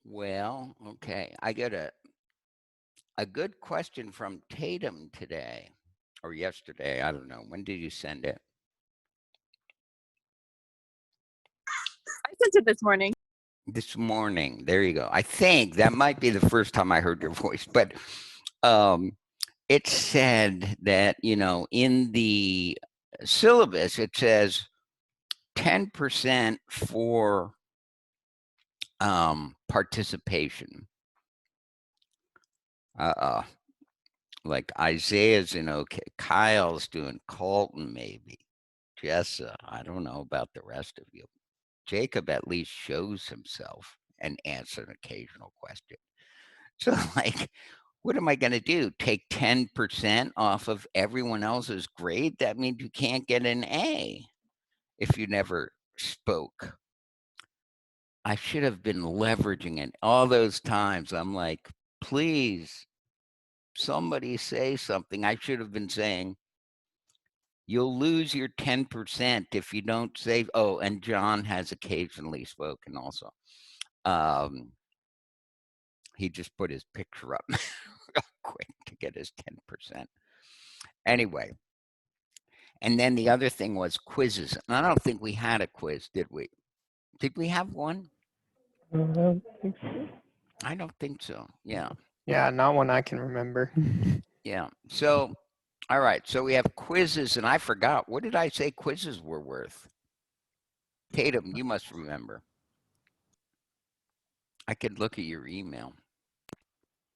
Well, okay. I got a good question from Tatum today or yesterday. I don't know. When did you send it? I sent it this morning. This morning. There you go. I think that might be the first time I heard your voice, but it said that, in the syllabus, it says 10% for participation. Like Isaiah's in okay. Kyle's doing Colton, maybe. Jessa, I don't know about the rest of you. Jacob at least shows himself and answers an occasional question. So, like, what am I going to do? Take 10% off of everyone else's grade? That means you can't get an A if you never spoke. I should have been leveraging it all those times. I'm like, please, somebody say something. I should have been saying, you'll lose your 10% if you don't say, oh, and John has occasionally spoken also. He just put his picture up real quick to get his 10%. Anyway, and then the other thing was quizzes. And I don't think we had a quiz, did we? Did we have one? I don't think so. I don't think so. Yeah. Yeah, not one I can remember. Yeah. So, all right. So we have quizzes, and I forgot. What did I say quizzes were worth? Tatum, you must remember. I could look at your email.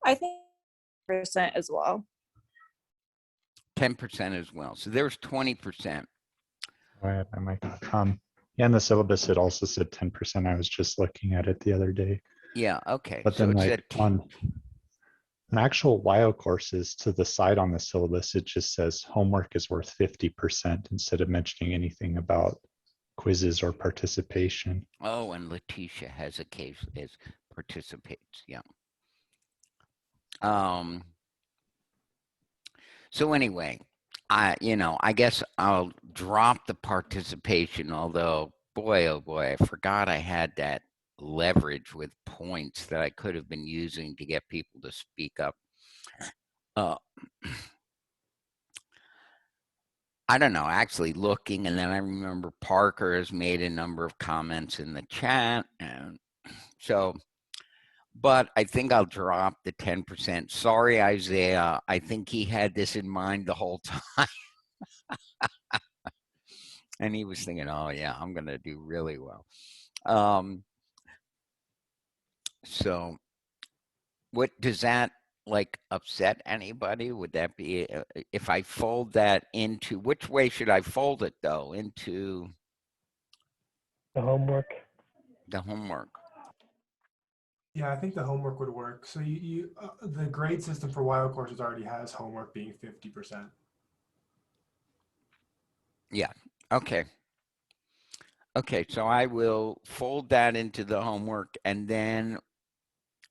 I think percent as well. 10% as well. So there's 20%. Oh, I have my mic on. Yeah, in the syllabus, it also said 10%. I was just looking at it the other day. Yeah. Okay. But so then, it like, said on actual WIO courses to the side on the syllabus, it just says homework is worth 50% instead of mentioning anything about quizzes or participation. Oh, and Letitia has a case is participates. Yeah. So anyway, I guess I'll drop the participation, although boy, oh boy, I forgot I had that leverage with points that I could have been using to get people to speak up. I don't know, actually looking, and then I remember Parker has made a number of comments in the chat, and so, but I think I'll drop the 10%. Sorry, Isaiah. I think he had this in mind the whole time. And he was thinking, oh, yeah, I'm going to do really well. So what does that like upset anybody? Would that be if I fold that into, which way should I fold it though? Into The homework. the homework. Yeah, I think the homework would work. So the grade system for WIO courses already has homework being 50%. Yeah. Okay. Okay. So I will fold that into the homework, and then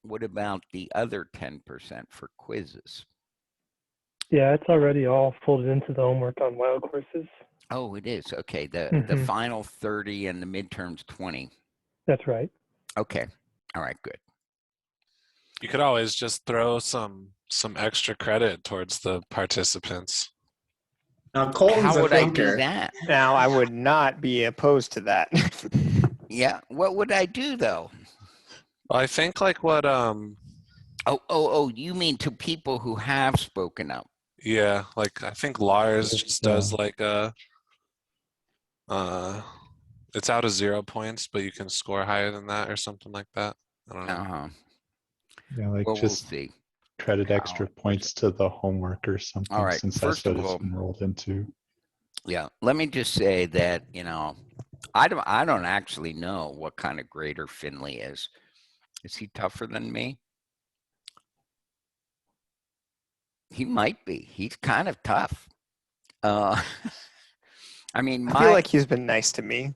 what about the other 10% for quizzes? Yeah, it's already all folded into the homework on WIO courses. Oh, it is. Okay. The final 30 and the midterms 20. That's right. Okay. All right, good. You could always just throw some extra credit towards the participants. Now, Colton's How a would I do thinker. that? Now, I would not be opposed to that. Yeah. What would I do though? Well, I think like what Oh, you mean to people who have spoken up? yeah, like I think Lars just does like a it's out of 0 points, but you can score higher than that or something like that. I don't know. Uh-huh. Yeah, like Well, we'll just see. credit extra points to the homework or something, All right, since first that's what of it's all- enrolled into. Yeah. Let me just say that, I don't actually know what kind of grader Finley is. Is he tougher than me? He might be. He's kind of tough. I mean, I feel like he's been nice to me.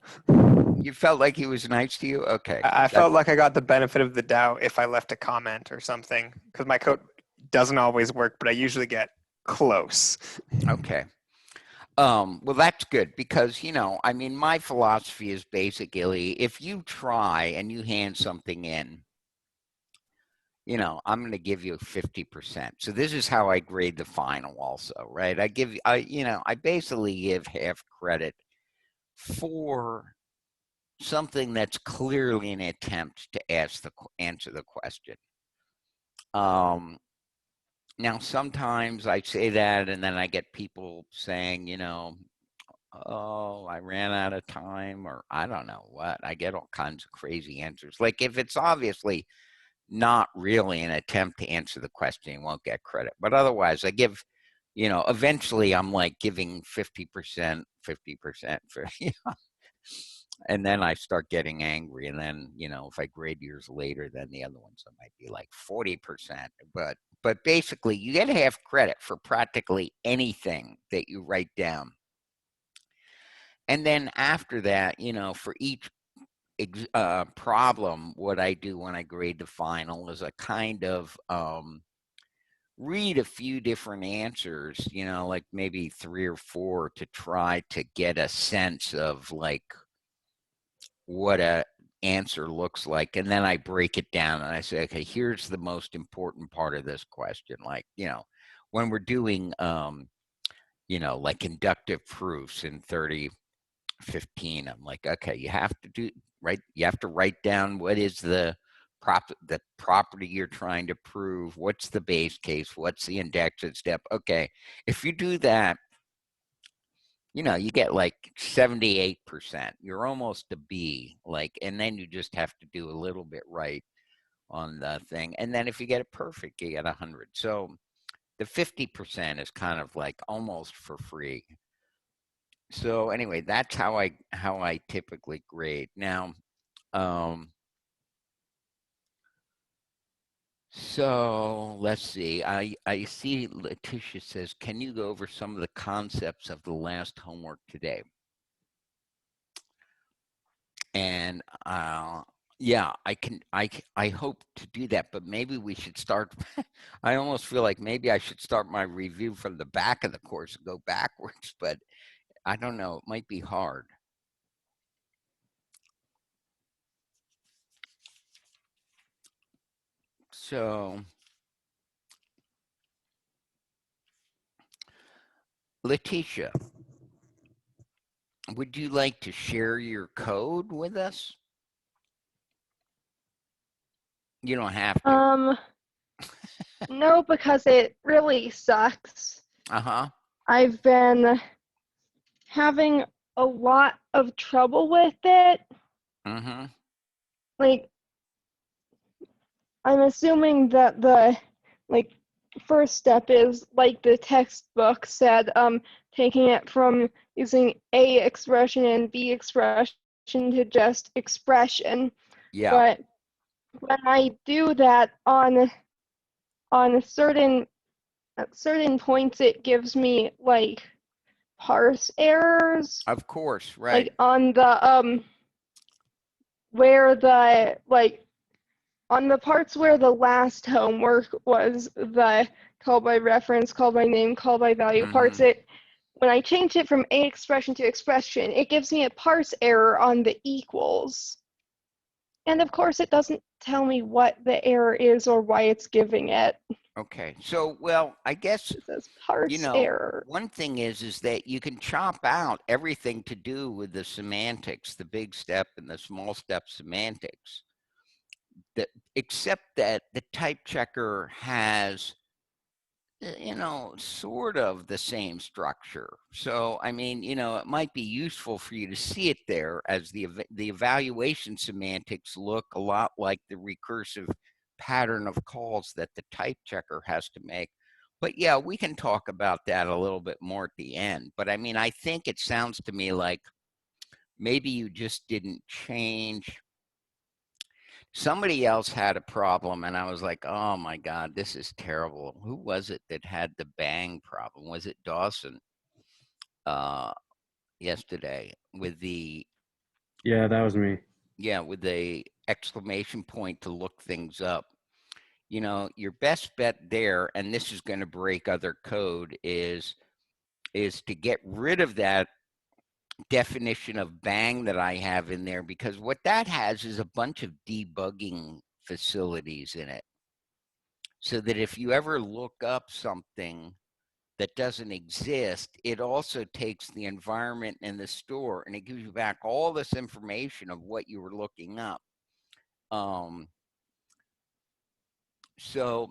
you felt like he was nice to you? Okay. I felt like I got the benefit of the doubt if I left a comment or something, because my code doesn't always work, but I usually get close. Okay. Well, that's good because, I mean, my philosophy is basically if you try and you hand something in you know, I'm going to give you 50%. So this is how I grade the final also, right? I basically give half credit for something that's clearly an attempt to answer the question. Now, sometimes I say that and then I get people saying, you know, oh, I ran out of time, or I don't know what. I get all kinds of crazy answers. Like if it's obviously not really an attempt to answer the question, you won't get credit. But otherwise, I give, you know, eventually I'm like giving 50%, 50% for, you know, and then I start getting angry. And then, you know, if I grade years later, then the other ones, I might be like 40%. But basically, you get half credit for practically anything that you write down. And then after that, you know, for each problem, what I do when I grade the final is I kind of read a few different answers, you know, like maybe 3 or 4 to try to get a sense of like what a answer looks like. And then I break it down and I say, okay, here's the most important part of this question. Like, you know, when we're doing, you know, like inductive proofs in 3015, I'm like, okay, you have to do right. You have to write down what is the property you're trying to prove. What's the base case? What's the indexed step? Okay, if you do that, you know, you get like 78%. You're almost a B. Like, and then you just have to do a little bit right on the thing. And then if you get it perfect, you get 100. So the 50% is kind of like almost for free. So anyway, that's how I typically grade. Now, so let's see. I see Letitia says, can you go over some of the concepts of the last homework today? And yeah, I hope to do that, but maybe we should start. I almost feel like maybe I should start my review from the back of the course and go backwards, but I don't know. It might be hard. So, Letitia, would you like to share your code with us? You don't have to. No, because it really sucks. Uh-huh. I've been having a lot of trouble with it. Mm-hmm. Like, I'm assuming that the first step is like the textbook said, taking it from using A expression and B expression to just expression. Yeah. But when I do that on certain points, it gives me like parse errors. Of course, right. Like on the where the on the parts where the last homework was the call by reference, call by name, call by value parts, when I change it from A expression to expression, it gives me a parse error on the equals. And of course, it doesn't tell me what the error is or why it's giving it. Okay. So, well, I guess, It says parse you know, error. one thing is that you can chop out everything to do with the semantics, the big step and the small step semantics, except that the type checker has, you know, sort of the same structure. So, I mean, you know, it might be useful for you to see it there, as the evaluation semantics look a lot like the recursive pattern of calls that the type checker has to make. But yeah, we can talk about that a little bit more at the end. But I mean, I think it sounds to me like maybe you just didn't change. Somebody else had a problem and I was like, oh my God, this is terrible. Who was it that had the bang problem? Was it Dawson yesterday with the, Yeah, that was me. yeah, with the exclamation point to look things up? You know, your best bet there, and this is going to break other code, is to get rid of that definition of bang that I have in there, because what that has is a bunch of debugging facilities in it. so that if you ever look up something that doesn't exist, it also takes the environment in the store and it gives you back all this information of what you were looking up. So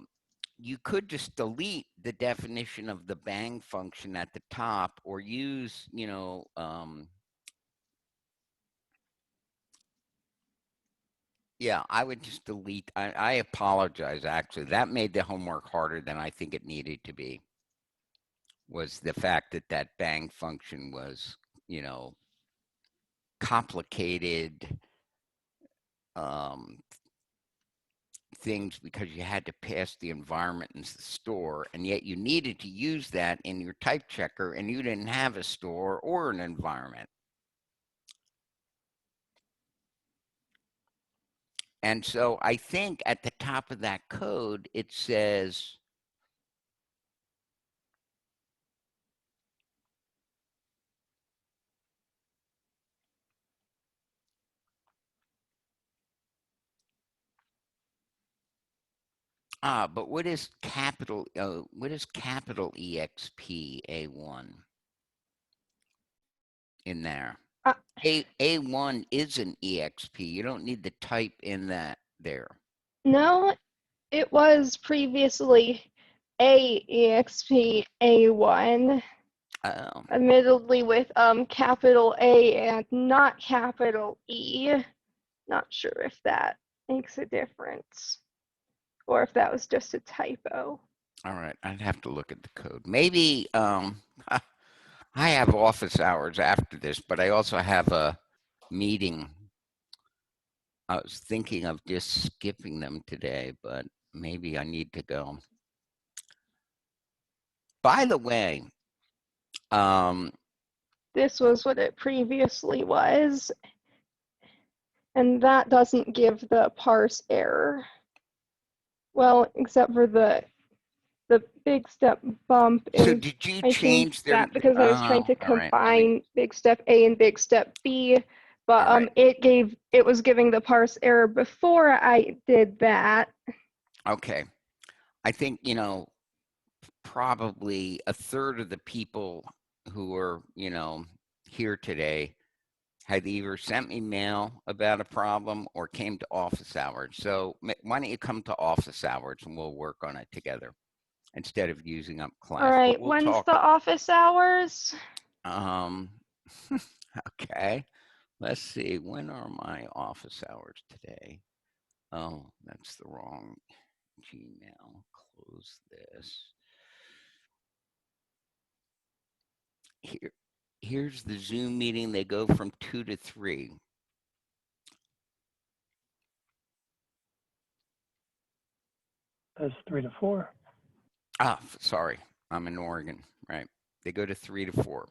you could just delete the definition of the bang function at the top, or use, yeah, I would just delete. I apologize, actually. That made the homework harder than I think it needed to be, was the fact that that bang function was, complicated things, because you had to pass the environment in the store, and yet you needed to use that in your type checker, and you didn't have a store or an environment. And so I think at the top of that code, it says, but what is capital EXP A1 in there? Uh, A1 is an EXP. You don't need the type in that there. No, it was previously AEXP A1, Oh, admittedly with capital A and not capital E. Not sure if that makes a difference, or if that was just a typo. all right. I'd have to look at the code. Maybe I have office hours after this, but I also have a meeting. I was thinking of just skipping them today, but maybe I need to go. By the way, This was what it previously was, and that doesn't give the parse error. Well, except for the big step bump so in did you I change changed their? that because I was trying to All right, combine big step A and big step B, but All right. it was giving the parse error before I did that. Okay. I think, probably a third of the people who are, here today had either sent me mail about a problem or came to office hours. So why don't you come to office hours and we'll work on it together instead of using up class. All But right, we'll when's talk. the office hours? Okay. Let's see. When are my office hours today? Oh, that's the wrong Gmail. Close this. Here's the Zoom meeting. They go from 2 to 3. That's 3 to 4. Sorry. I'm in Oregon, right? They go to 3 to 4.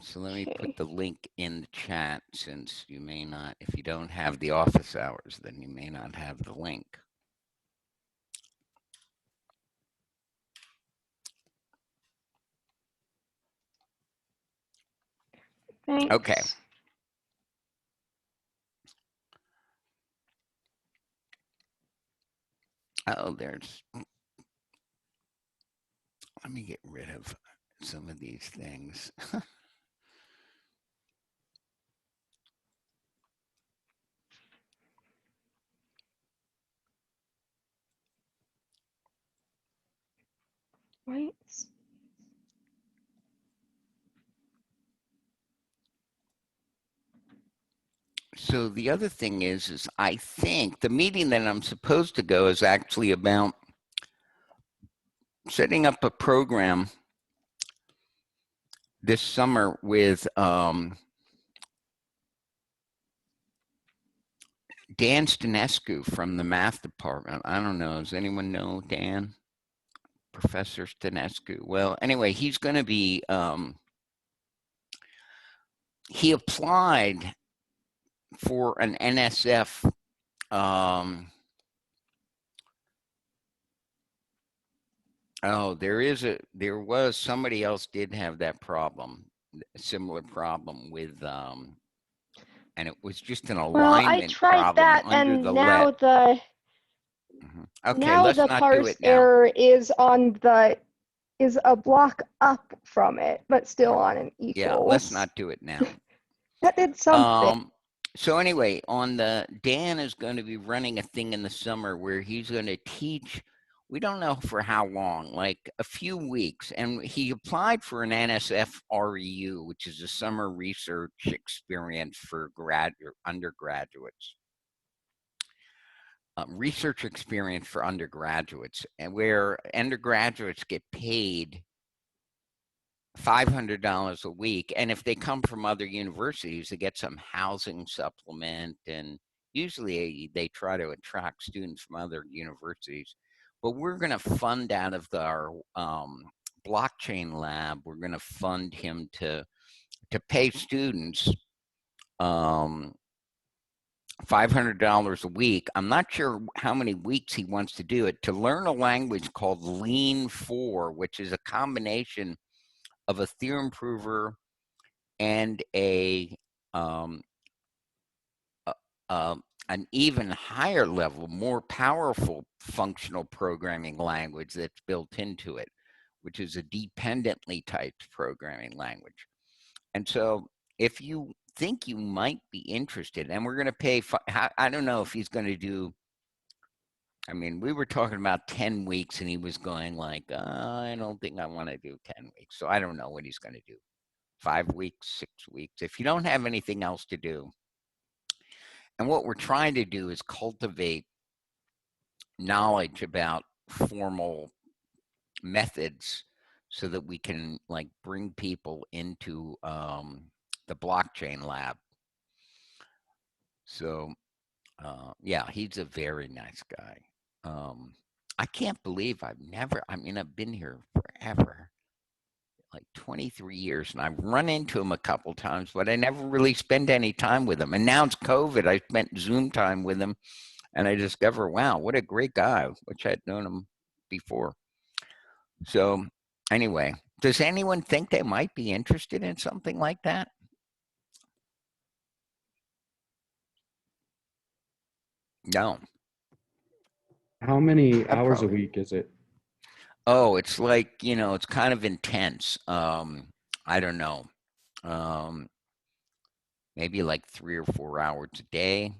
So let me put the link in the chat, since you may not, if you don't have the office hours, then you may not have the link. Thanks. Okay. Oh, there's, let me get rid of some of these things. Right. So the other thing is I think the meeting that I'm supposed to go is actually about setting up a program this summer with Dan Stanescu from the math department. I don't know. Does anyone know Dan? Professor Stanescu. Well, anyway, he's going to be, he applied for an NSF there was somebody else did have that problem, a similar problem with and it was just an Well, I alignment tried problem that, under and the now let. the Mhm. Okay, now let's the not do parse it now. error is is a block up from it, but still on an equals. Yeah, let's not do it now. That did something. So anyway, Dan is going to be running a thing in the summer where he's going to teach. We don't know for how long, like a few weeks. And he applied for an NSF REU, which is a summer research experience for undergraduates. Research experience for undergraduates, and where undergraduates get paid $500 a week, and if they come from other universities, they get some housing supplement, and usually they try to attract students from other universities. But we're going to fund out of our blockchain lab. We're going to fund him to pay students $500 a week. I'm not sure how many weeks he wants to do it, to learn a language called Lean 4, which is a combination of a theorem prover and an even higher level, more powerful functional programming language that's built into it, which is a dependently typed programming language. And so if you think you might be interested, and we're going to pay, I don't know if he's going to do, I mean, we were talking about 10 weeks and he was going like, I don't think I want to do 10 weeks. So I don't know what he's going to do. 5 weeks, 6 weeks, if you don't have anything else to do. And what we're trying to do is cultivate knowledge about formal methods so that we can like bring people into the blockchain lab. So yeah, he's a very nice guy. I can't believe I've been here forever, like 23 years, and I've run into him a couple times, but I never really spend any time with him. And now it's COVID. I spent Zoom time with him, and I discover, wow, what a great guy, which I'd known him before. So anyway, does anyone think they might be interested in something like that? No. How many hours a probably- week is it? Oh, it's like, it's kind of intense. I don't know. Maybe like 3 or 4 hours a day.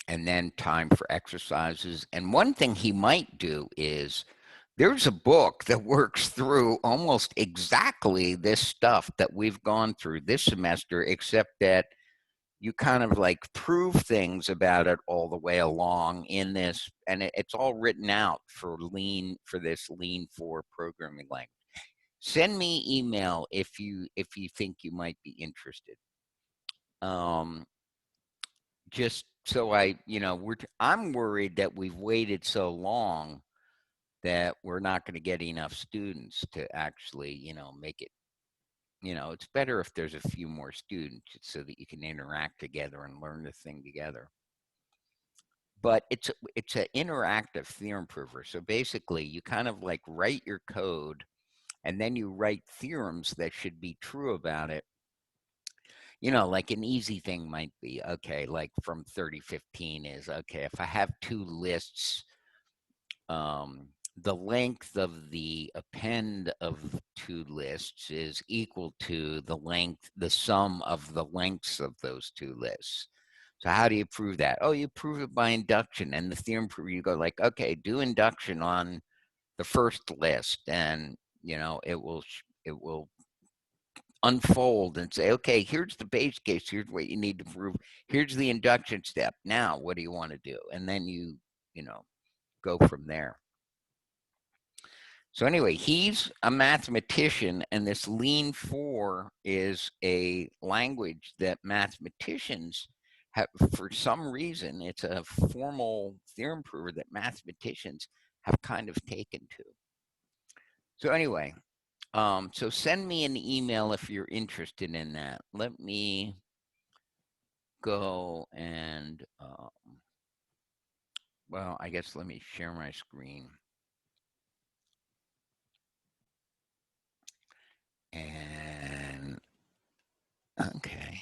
And then time for exercises. And one thing he might do is, there's a book that works through almost exactly this stuff that we've gone through this semester, except that you kind of like prove things about it all the way along in this, and it's all written out for this Lean 4 programming language. Send me email if you think you might be interested. Just so I'm worried that we've waited so long that we're not going to get enough students to actually, make it. It's better if there's a few more students so that you can interact together and learn the thing together. But it's an interactive theorem prover. So basically, you kind of like write your code, and then you write theorems that should be true about it. Like an easy thing might be, okay, like from 3015 is, okay, if I have 2 lists, the length of the append of 2 lists is equal to the sum of the lengths of those 2 lists. So how do you prove that? Oh, you prove it by induction. And the theorem prover, you go like, okay, do induction on the first list, and it will unfold and say, okay, here's the base case, here's what you need to prove, here's the induction step. Now, what do you want to do? And then you go from there. So anyway, he's a mathematician, and this Lean 4 is a language that mathematicians have, for some reason, it's a formal theorem prover that mathematicians have kind of taken to. So anyway, so send me an email if you're interested in that. Let me go and, well, I guess let me share my screen. And okay.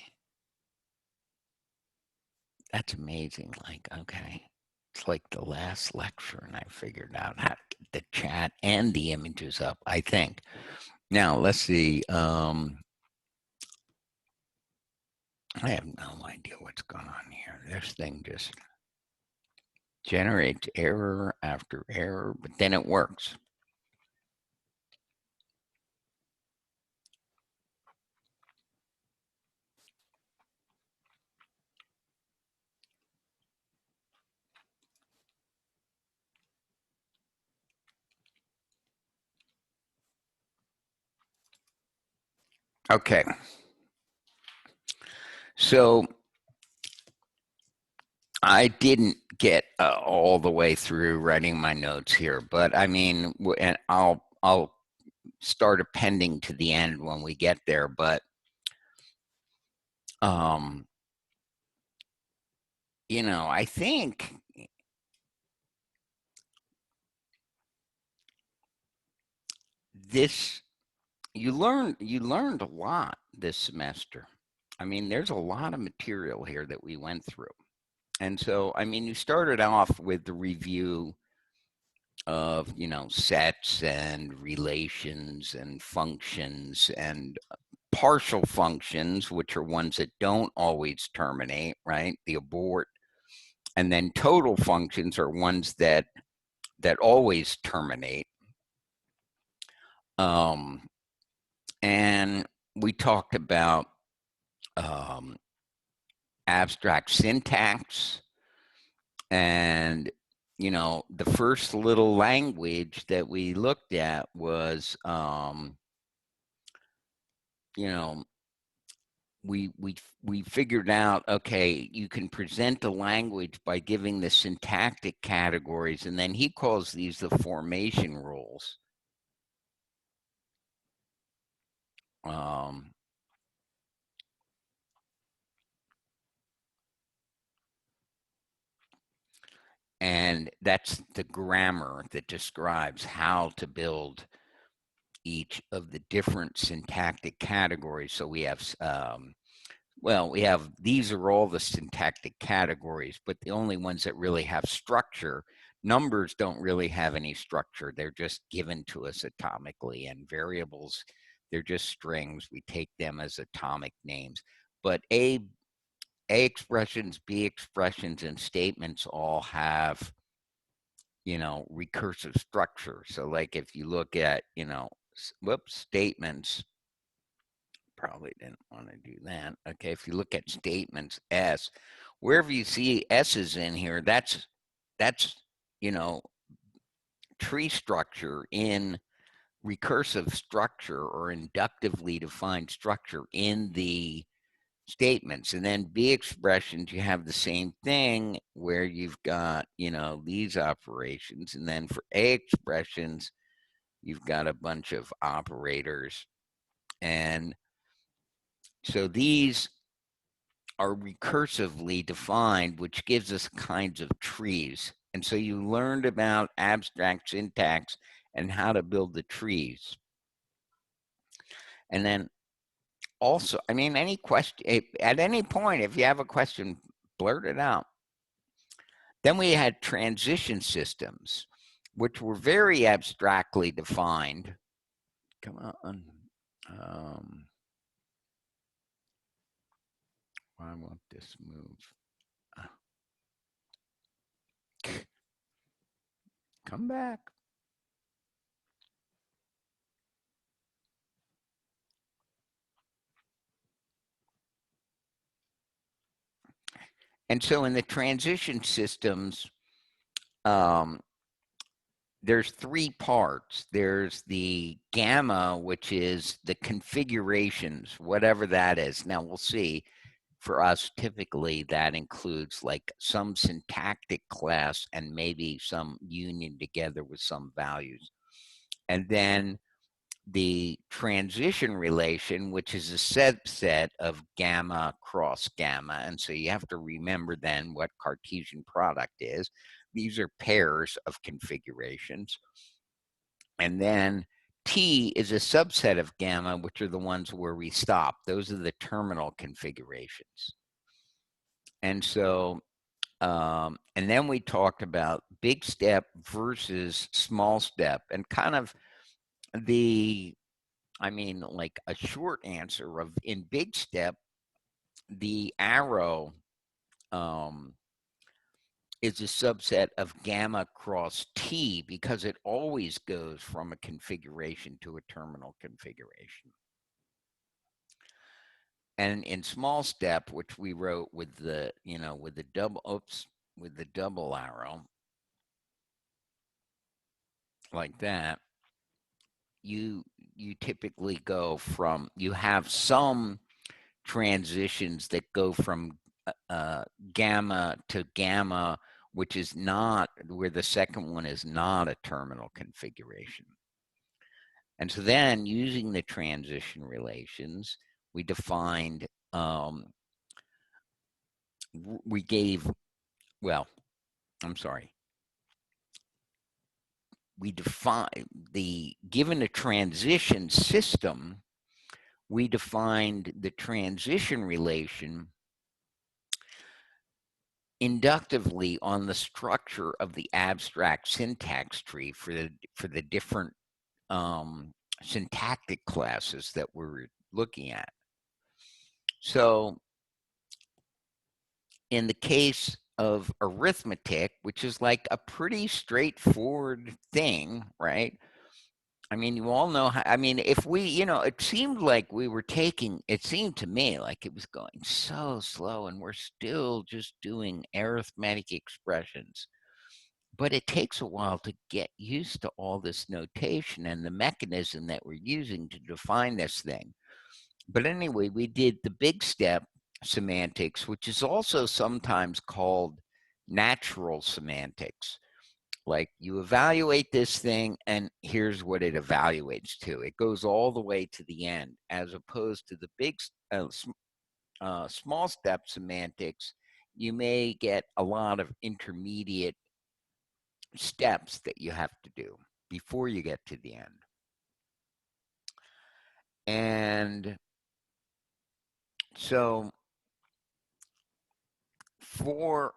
That's amazing. Like, okay. It's like the last lecture and I figured out how to get the chat and the images up, I think. Now, let's see. I have no idea what's going on here. This thing just generates error after error, but then it works. Okay. So I didn't get all the way through writing my notes here, but I mean, and I'll start appending to the end when we get there, but you know, I think this you learned a lot this semester. I mean, there's a lot of material here that we went through. And so, I mean, you started off with the review of, you know, sets and relations and functions and partial functions, which are ones that don't always terminate, right? The abort. And then total functions are ones that always terminate. And we talked about abstract syntax, and you know, the first little language that we looked at was you know, we figured out, okay, you can present a language by giving the syntactic categories, and then he calls these the formation rules. And that's the grammar that describes how to build each of the different syntactic categories. So we have, these are all the syntactic categories, but the only ones that really have structure. Numbers don't really have any structure. They're just given to us atomically, and variables, they're just strings. We take them as atomic names. But A expressions, B expressions, and statements all have, you know, recursive structure. So like if you look at, you know, statements, probably didn't want to do that. Okay, if you look at statements, S, wherever you see S's in here, that's, you know, tree structure in recursive structure or inductively defined structure in the statements. And then B expressions, you have the same thing where you've got, you know, these operations. And then for A expressions, you've got a bunch of operators. And so these are recursively defined, which gives us kinds of trees. And so you learned about abstract syntax and how to build the trees. And then also, I mean, any question, at any point, if you have a question, blurt it out. Then we had transition systems, which were very abstractly defined. Come on. Why won't this move? Come back. And so in the transition systems, there's three parts. There's the gamma, which is the configurations, whatever that is. Now we'll see. For us, typically that includes like some syntactic class and maybe some union together with some values. And then the transition relation, which is a subset of gamma cross gamma. And so you have to remember then what Cartesian product is. These are pairs of configurations. And then T is a subset of gamma, which are the ones where we stop. Those are the terminal configurations. And so, and then we talked about big step versus small step, and kind of like a short answer of in big step, the arrow is a subset of gamma cross T because it always goes from a configuration to a terminal configuration. And in small step, which we wrote with the, with the double arrow, like that, you typically go from, you have some transitions that go from gamma to gamma, which is not, where the second one is not a terminal configuration. And so then using the transition relations, we defined, we gave, well, I'm sorry. We define given a transition system, we defined the transition relation inductively on the structure of the abstract syntax tree for the different syntactic classes that we're looking at. So in the case of arithmetic, which is like a pretty straightforward thing, right? I mean, you all know how, I mean, if we, it seemed like we were it seemed to me like it was going so slow and we're still just doing arithmetic expressions. But it takes a while to get used to all this notation and the mechanism that we're using to define this thing. But anyway, we did the big step semantics, which is also sometimes called natural semantics. Like you evaluate this thing and here's what it evaluates to. It goes all the way to the end, as opposed to the big small step semantics. You may get a lot of intermediate steps that you have to do before you get to the end. And so for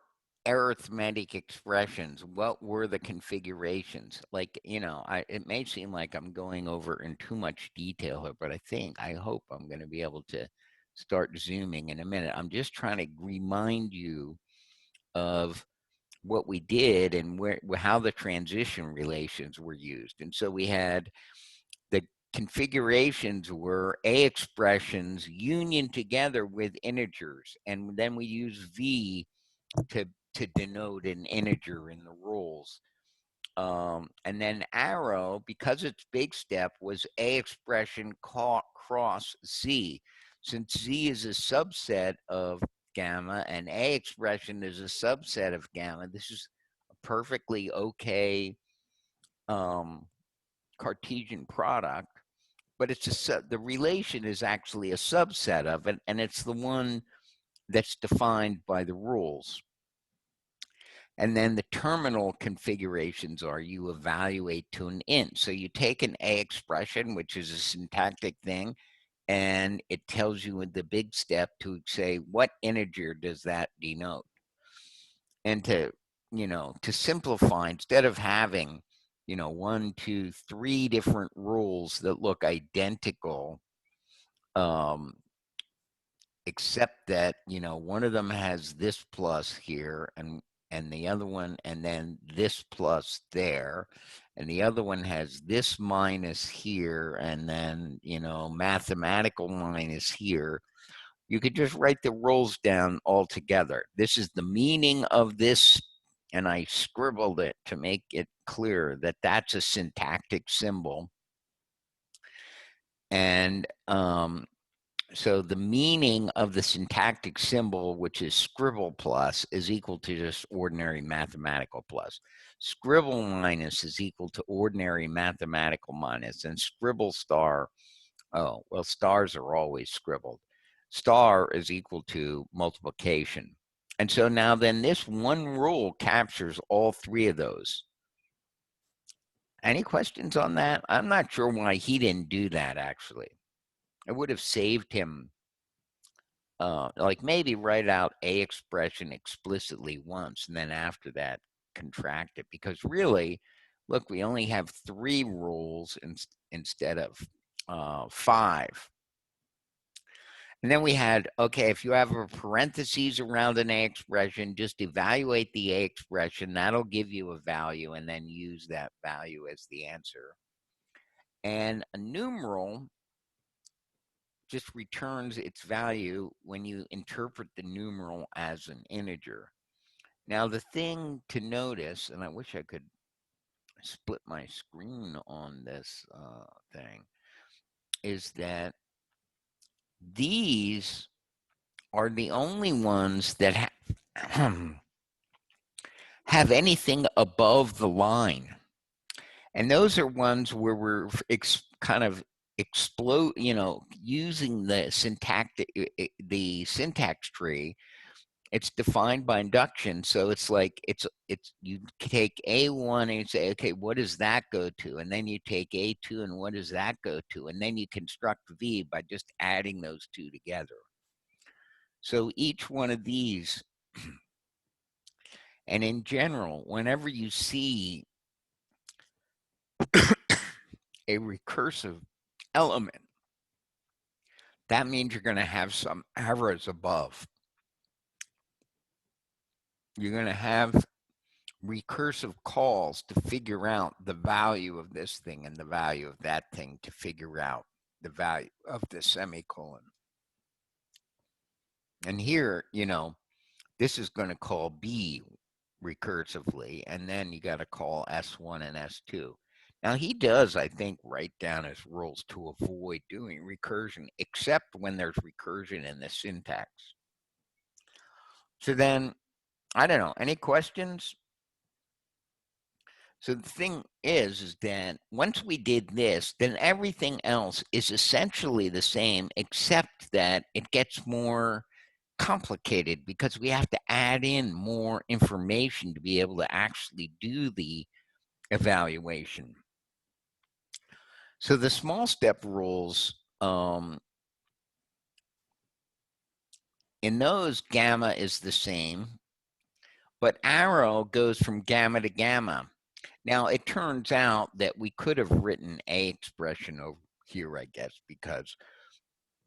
arithmetic expressions, what were the configurations? Like, it may seem like I'm going over in too much detail here, but I hope I'm going to be able to start zooming in a minute. I'm just trying to remind you of what we did and how the transition relations were used. And so we had the configurations were A expressions union together with integers, and then we use V to denote an integer in the rules. And then arrow, because it's big step, was A expression cross Z. Since Z is a subset of gamma and A expression is a subset of gamma, this is a perfectly okay Cartesian product, but the relation is actually a subset of it, and it's the one that's defined by the rules. And then the terminal configurations are you evaluate to an int. So you take an A expression, which is a syntactic thing, and it tells you in the big step to say, what integer does that denote? And to simplify, instead of having, 1, 2, 3 different rules that look identical, except that, one of them has this plus here and the other one, and then this plus there, and the other one has this minus here, and then, mathematical minus here. You could just write the rules down all together. This is the meaning of this, and I scribbled it to make it clear that that's a syntactic symbol. And so the meaning of the syntactic symbol, which is scribble plus, is equal to just ordinary mathematical plus. Scribble minus is equal to ordinary mathematical minus, and scribble star, oh, well, stars are always scribbled. Star is equal to multiplication. And so now then this one rule captures all 3 of those. Any questions on that? I'm not sure why he didn't do that, actually. It would have saved him like maybe write out a expression explicitly once, and then after that, contract it. Because really, look, we only have 3 rules instead of 5. And then we had, okay, if you have a parentheses around an A expression, just evaluate the A expression. That'll give you a value, and then use that value as the answer. And a numeral just returns its value when you interpret the numeral as an integer. Now, the thing to notice, and I wish I could split my screen on this thing, is that these are the only ones that have anything above the line. And those are ones where we're kind of explode, using the syntax tree. It's defined by induction. So it's like, you take A1 and you say, okay, what does that go to? And then you take A2 and what does that go to? And then you construct V by just adding those 2 together. So each one of these, and in general, whenever you see a recursive element, that means you're going to have some arrows above. You're going to have recursive calls to figure out the value of this thing and the value of that thing to figure out the value of the semicolon. And here, this is going to call B recursively, and then you got to call S1 and S2. Now he does, I think, write down his rules to avoid doing recursion, except when there's recursion in the syntax. So then, I don't know, any questions? So the thing is that once we did this, then everything else is essentially the same, except that it gets more complicated because we have to add in more information to be able to actually do the evaluation. So the small step rules, in those, gamma is the same, but arrow goes from gamma to gamma. Now, it turns out that we could have written A expression over here, I guess, because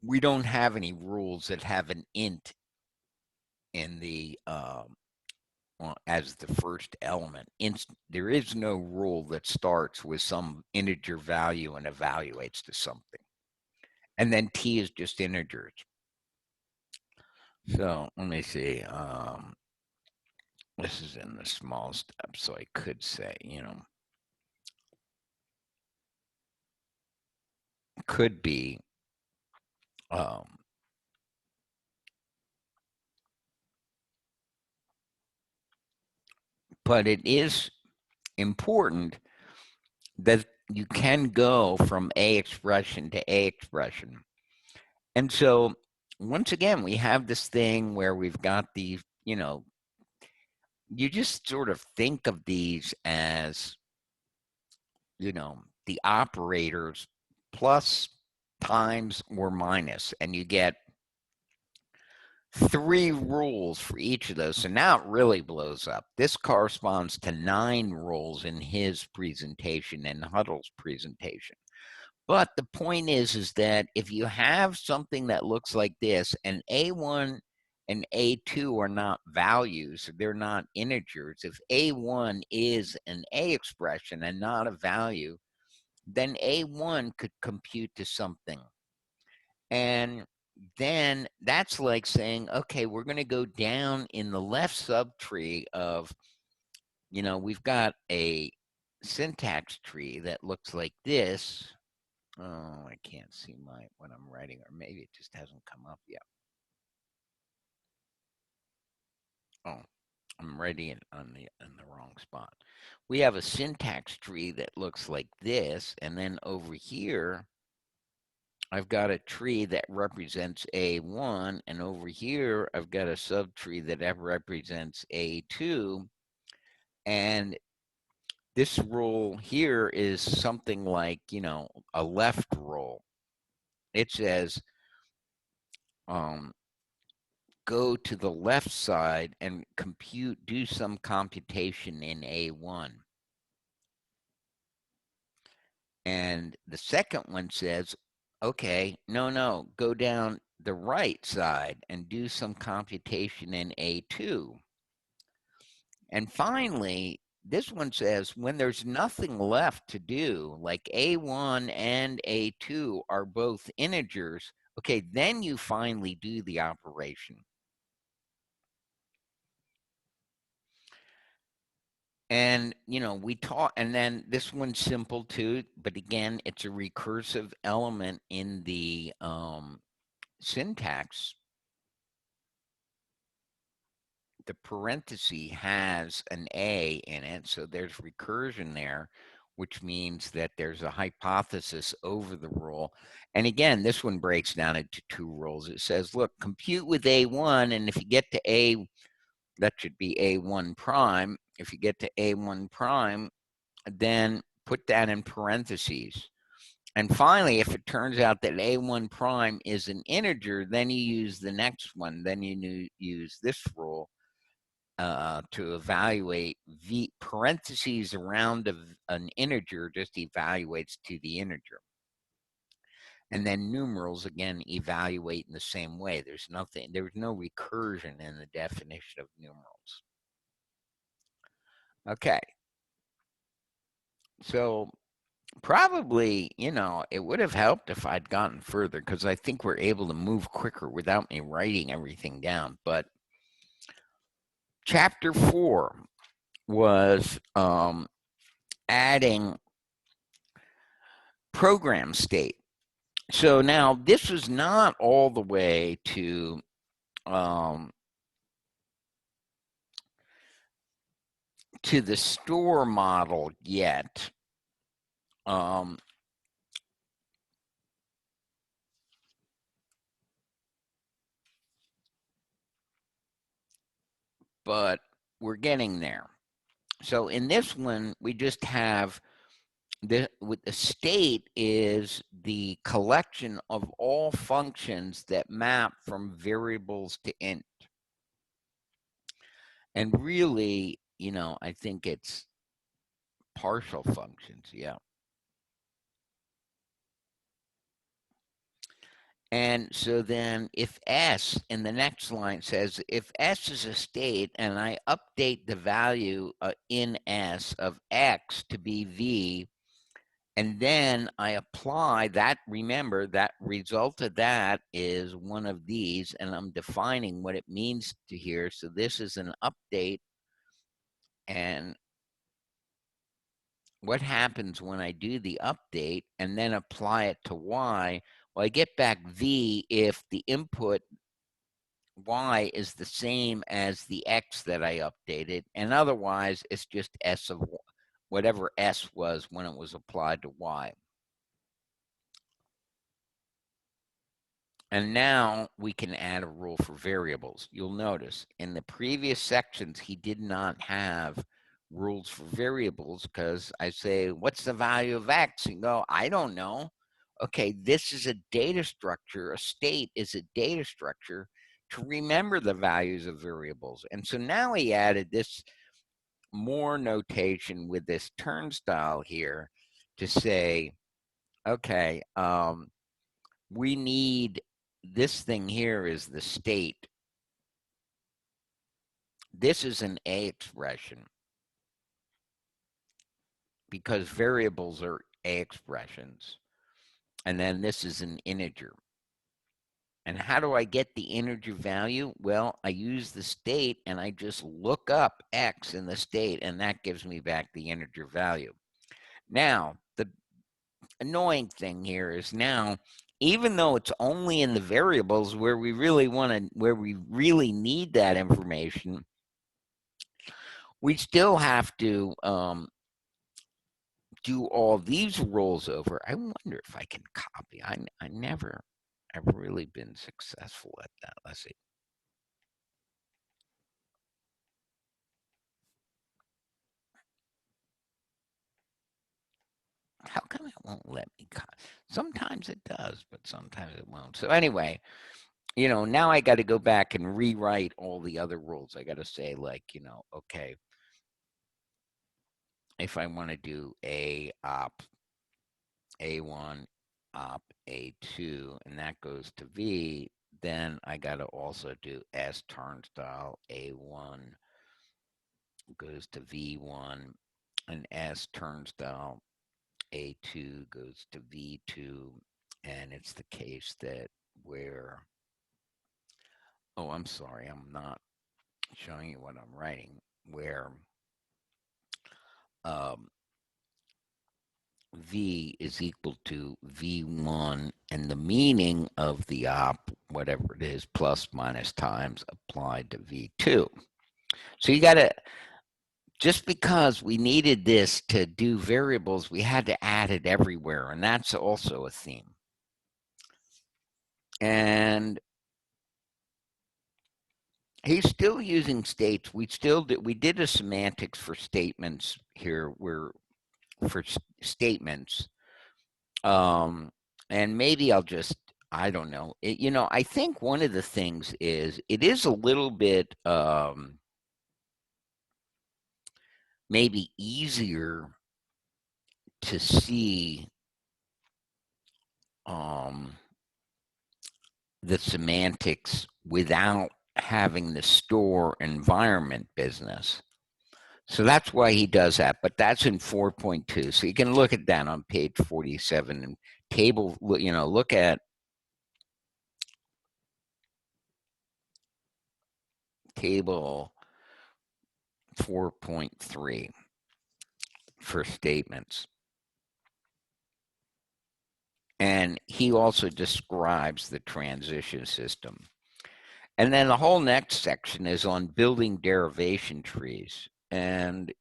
we don't have any rules that have an int in the as the first element. There is no rule that starts with some integer value and evaluates to something. And then T is just integers. So let me see. This is in the small step, so I could say, could be but it is important that you can go from A expression to A expression. And so once again, we have this thing where we've got these, you just sort of think of these as, the operators plus, times, or minus, and you get 3 rules for each of those. So now it really blows up. This corresponds to 9 rules in his presentation and Huddle's presentation. But the point is that if you have something that looks like this, and A1 and A2 are not values, they're not integers. If A1 is an A expression and not a value, then A1 could compute to something. And then that's like saying, okay, we're going to go down in the left subtree of, we've got a syntax tree that looks like this. Oh, I can't see what I'm writing, or maybe it just hasn't come up yet. Oh, I'm writing it in the wrong spot. We have a syntax tree that looks like this, and then over here, I've got a tree that represents A1, and over here, I've got a subtree that represents A2, and this rule here is something like, a left rule. It says, go to the left side and do some computation in A1. And the second one says, okay, no, go down the right side and do some computation in A2. And finally, this one says when there's nothing left to do, like A1 and A2 are both integers, okay, then you finally do the operation. And, you know, we taught, and then this one's simple too, but again, it's a recursive element in the syntax. The parenthesis has an A in it, so there's recursion there, which means that there's a hypothesis over the rule. And again, this one breaks down into two rules. It says, look, compute with A1, and if you get to A, that should be A1 prime. If you get to A1 prime, then put that in parentheses. And finally, if it turns out that A1 prime is an integer, then you use the next one. Then you use this rule to evaluate v parentheses around an integer just evaluates to the integer. And then numerals, again, evaluate in the same way. There's no recursion in the definition of numerals. Okay. So probably, you know, it would have helped if I'd gotten further because I think we're able to move quicker without me writing everything down. But chapter 4 was adding program state. So now this is not all the way to the store model yet. But we're getting there. So in this one, we just have with the state is the collection of all functions that map from variables to int. And really, you know, I think it's partial functions, yeah. And so then if S in the next line says, if S is a state and I update the value in S of X to be V, and then I apply that, remember that result of that is one of these, and I'm defining what it means to here. So this is an update. And what happens when I do the update and then apply it to Y? Well, I get back V if the input Y is the same as the X that I updated, and otherwise it's just S of whatever S was when it was applied to Y. And now we can add a rule for variables. You'll notice in the previous sections, he did not have rules for variables because I say, what's the value of X? You go, I don't know. Okay, this is a data structure. A state is a data structure to remember the values of variables. And so now he added this more notation with this turnstile here to say, okay, we need this thing here is the state. This is an A expression because variables are A expressions. And then this is an integer. And how do I get the integer value? Well, I use the state and I just look up X in the state and that gives me back the integer value. Now, the annoying thing here is now, even though it's only in the variables where we really need that information, we still have to do all these rolls over. I wonder if I can copy. I've really been successful at that. Let's see. How come it won't let me copy? Sometimes it does, but sometimes it won't. So anyway, now I got to go back and rewrite all the other rules. I got to say, like, okay, if I want to do A op A1 op A2, and that goes to V, then I got to also do S turnstile A1 goes to V1, and S turnstile A2 goes to V2, and it's the case that where, oh, I'm sorry, I'm not showing you what I'm writing, where V is equal to V1, and the meaning of the op, whatever it is, plus, minus, times, applied to V2. So you got to, just because we needed this to do variables, we had to add it everywhere, and that's also a theme. And he's still using states. We did a semantics for statements here, for statements. And maybe I'll just, I don't know. I think one of the things is, it is a little bit maybe easier to see the semantics without having the store environment business. So that's why he does that, but that's in 4.2. So you can look at that on page 47 and table, look at table 4.3 for statements. And he also describes the transition system. And then the whole next section is on building derivation trees. And,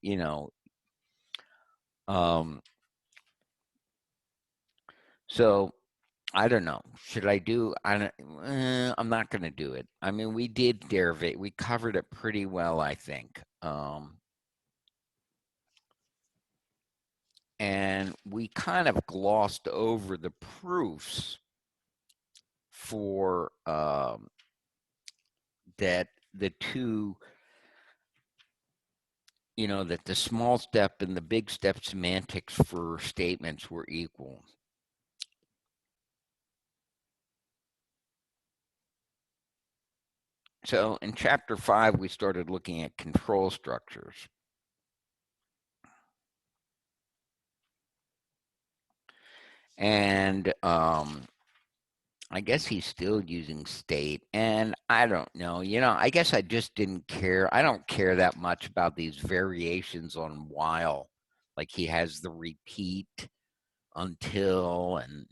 so I don't know. Should I do? I'm not going to do it. I mean, we did derivate. We covered it pretty well, I think. And we kind of glossed over the proofs for that the two, that the small step and the big step semantics for statements were equal. So in chapter 5, we started looking at control structures. And I guess he's still using state, and I don't know, I guess I just didn't care. I don't care that much about these variations on while, like he has the repeat until, and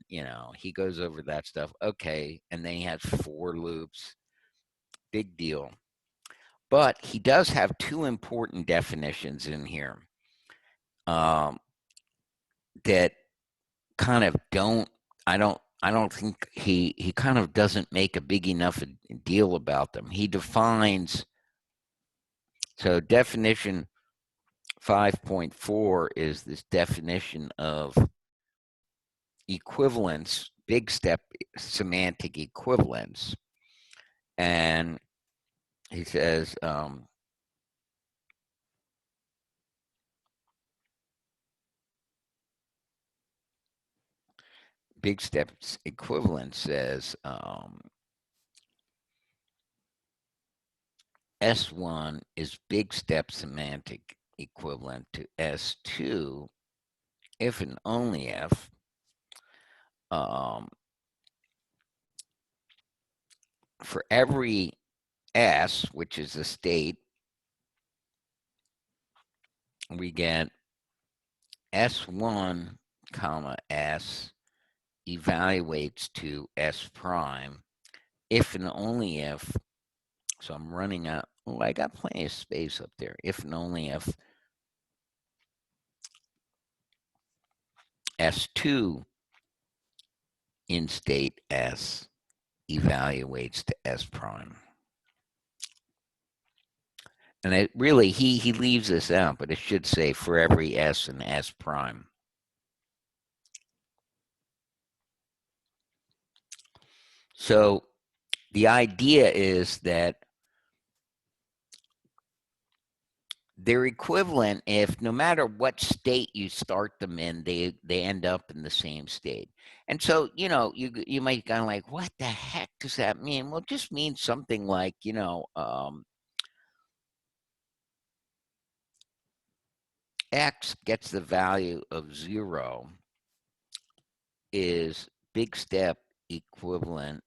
he goes over that stuff. Okay, and then he has for loops. Big deal. But he does have two important definitions in here that kind of I don't think he kind of doesn't make a big enough deal about them. He defines, so definition 5.4 is this definition of equivalence, big step semantic equivalence. And he says, big steps equivalence says S1 is big step semantic equivalent to S2 if and only if for every S, which is a state, we get S1 comma S evaluates to S prime if and only if, so I'm running out, oh, I got plenty of space up there, if and only if S2 in state S evaluates to S prime. And it really, he leaves this out, but it should say for every S and S prime. So the idea is that they're equivalent if no matter what state you start them in, they end up in the same state. And so, you know, you might kind of like, what the heck does that mean? Well, it just means something like, you know, X gets the value of 0 is big step equivalent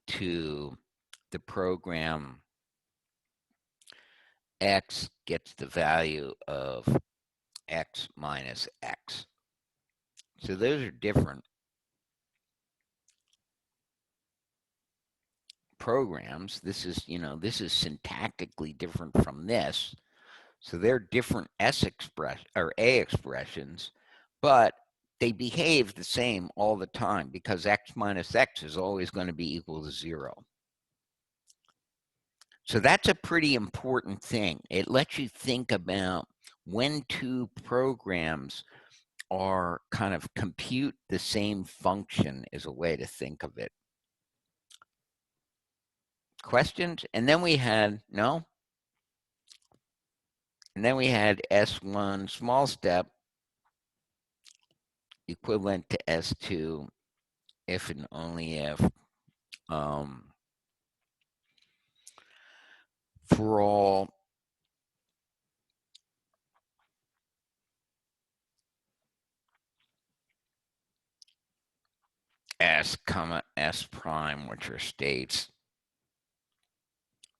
to the program X gets the value of X minus X. So those are different programs. This is, you know, this is syntactically different from this. So they're different S expression or A expressions, but they behave the same all the time because X minus X is always going to be equal to 0. So that's a pretty important thing. It lets you think about when two programs are kind of compute the same function is a way to think of it. Questions? And then we had, no? And then we had S1 small step equivalent to S2 if and only if for all S comma S prime, which are states,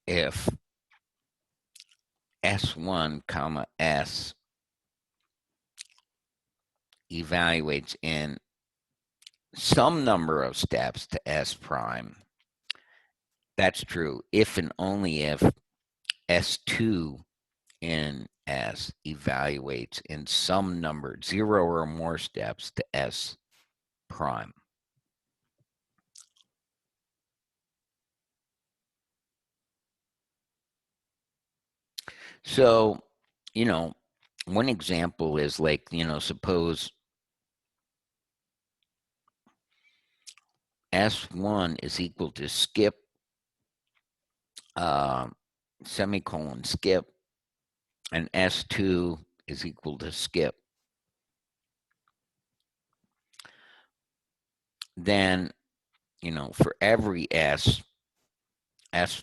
if S1 comma S evaluates in some number of steps to S prime. That's true if and only if S2 in S evaluates in some number, 0 or more steps to S prime. So, you know, one example is like, you know, suppose S1 is equal to skip, semicolon skip, and S2 is equal to skip. Then, you know, for every S, S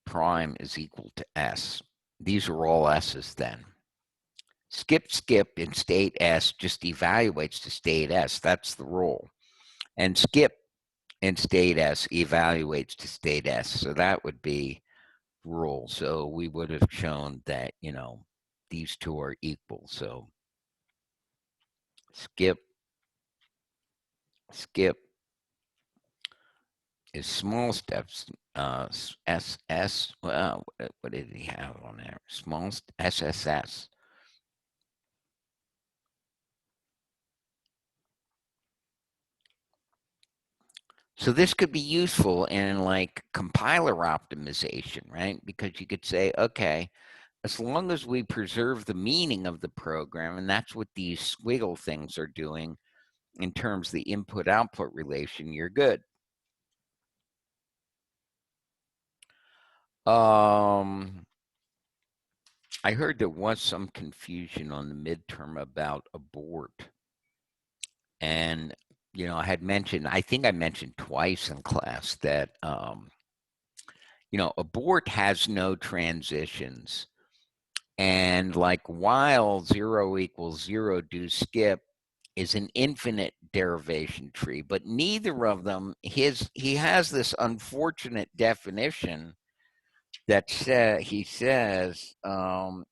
prime is equal to S. These are all S's then. Skip, skip in state S just evaluates to state S. That's the rule. And skip in state S evaluates to state S. So that would be rule. So we would have shown that, you know, these two are equal. So skip, skip is small steps. SS. Well, what did he have on there? Small SSS. So this could be useful in like compiler optimization, right? Because you could say, okay, as long as we preserve the meaning of the program, and that's what these squiggle things are doing in terms of the input-output relation, you're good. I heard there was some confusion on the midterm about abort. And, you know, I had mentioned, I think I mentioned twice in class that, you know, abort has no transitions. And like while 0 equals 0 do skip is an infinite derivation tree, but neither of them, he has this unfortunate definition that he says a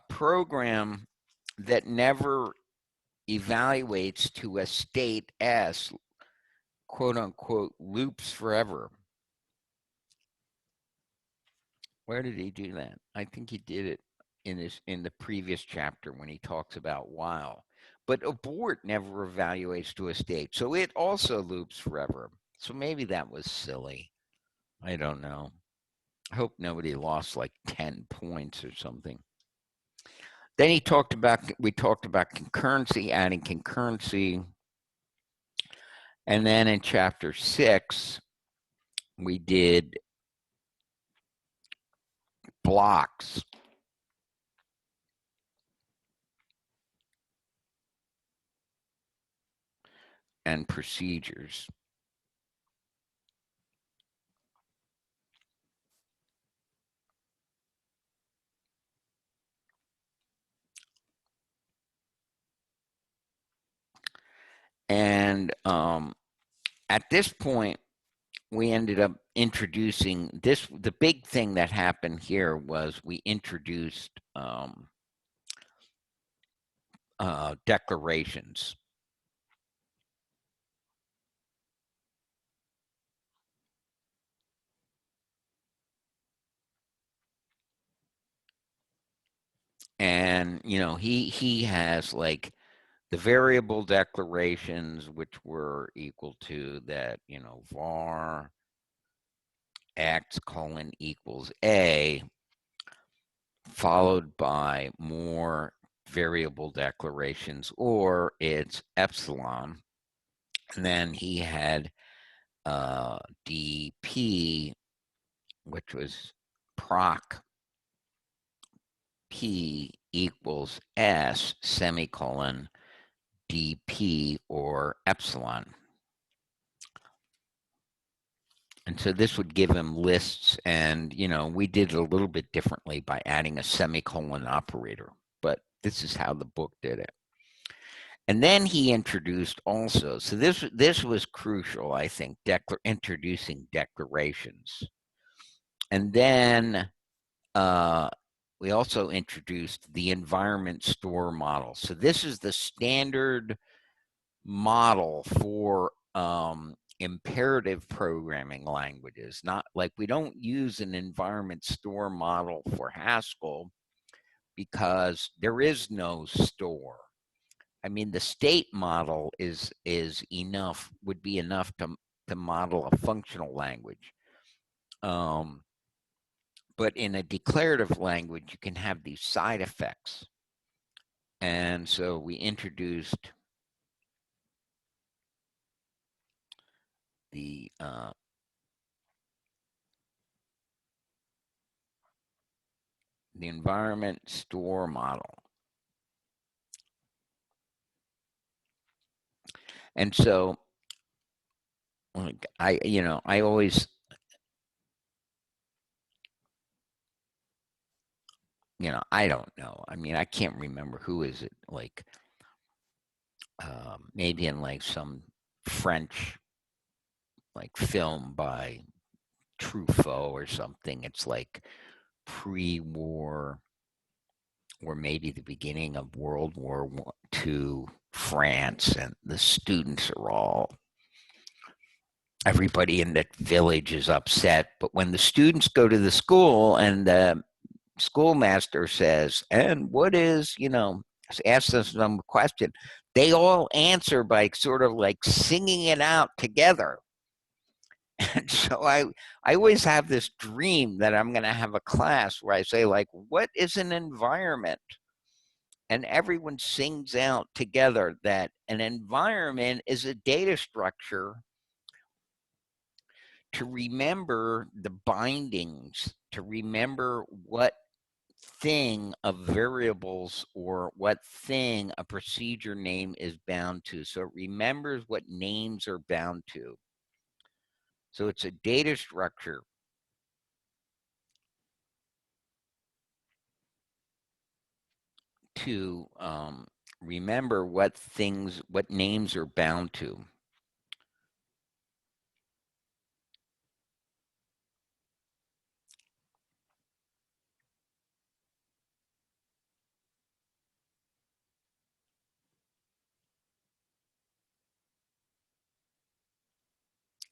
program that never evaluates to a state S, quote unquote, loops forever. Where did he do that? I think he did it in the previous chapter when he talks about while. But abort never evaluates to a state, so it also loops forever. So maybe that was silly. I don't know. I hope nobody lost like 10 points or something. Then we talked about concurrency, adding concurrency. And then in chapter 6, we did blocks. And procedures. And at this point, we ended up introducing this. The big thing that happened here was we introduced declarations. And, you know, he has like the variable declarations, which were equal to that, you know, var x : equals a, followed by more variable declarations, or it's epsilon. And then he had dp, which was proc p equals s semicolon dp or epsilon. And so this would give him lists, and, you know, we did it a little bit differently by adding a semicolon operator, but this is how the book did it. And then he introduced also, so this was crucial, I think, introducing declarations. And then we also introduced the environment store model. So this is the standard model for imperative programming languages. Not like, we don't use an environment store model for Haskell because there is no store. I mean, the state model is enough, would be enough to model a functional language. But in a declarative language, you can have these side effects. And so we introduced the environment store model. And so, like, I always, I don't know. I mean, I can't remember who is it, like, maybe in like some French like film by Truffaut or something. It's like pre-war, or maybe the beginning of World War II France, and the students are all, everybody in the village is upset. But when the students go to the school and the schoolmaster says, and what is, asks us some question, they all answer by sort of like singing it out together. And so I always have this dream that I'm going to have a class where I say, like, what is an environment? And everyone sings out together that an environment is a data structure to remember the bindings, to remember what thing of variables or what thing a procedure name is bound to. So it remembers what names are bound to. So it's a data structure to remember what names are bound to.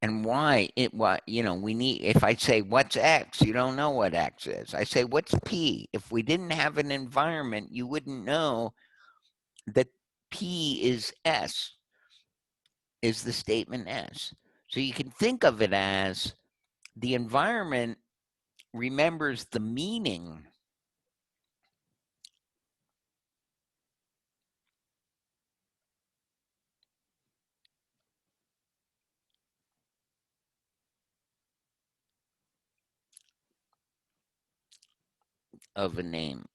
And why we need, if I say what's X, you don't know what X is. I say what's P. If we didn't have an environment, you wouldn't know that P is S, is the statement S. So you can think of it as the environment remembers the meaning of a name.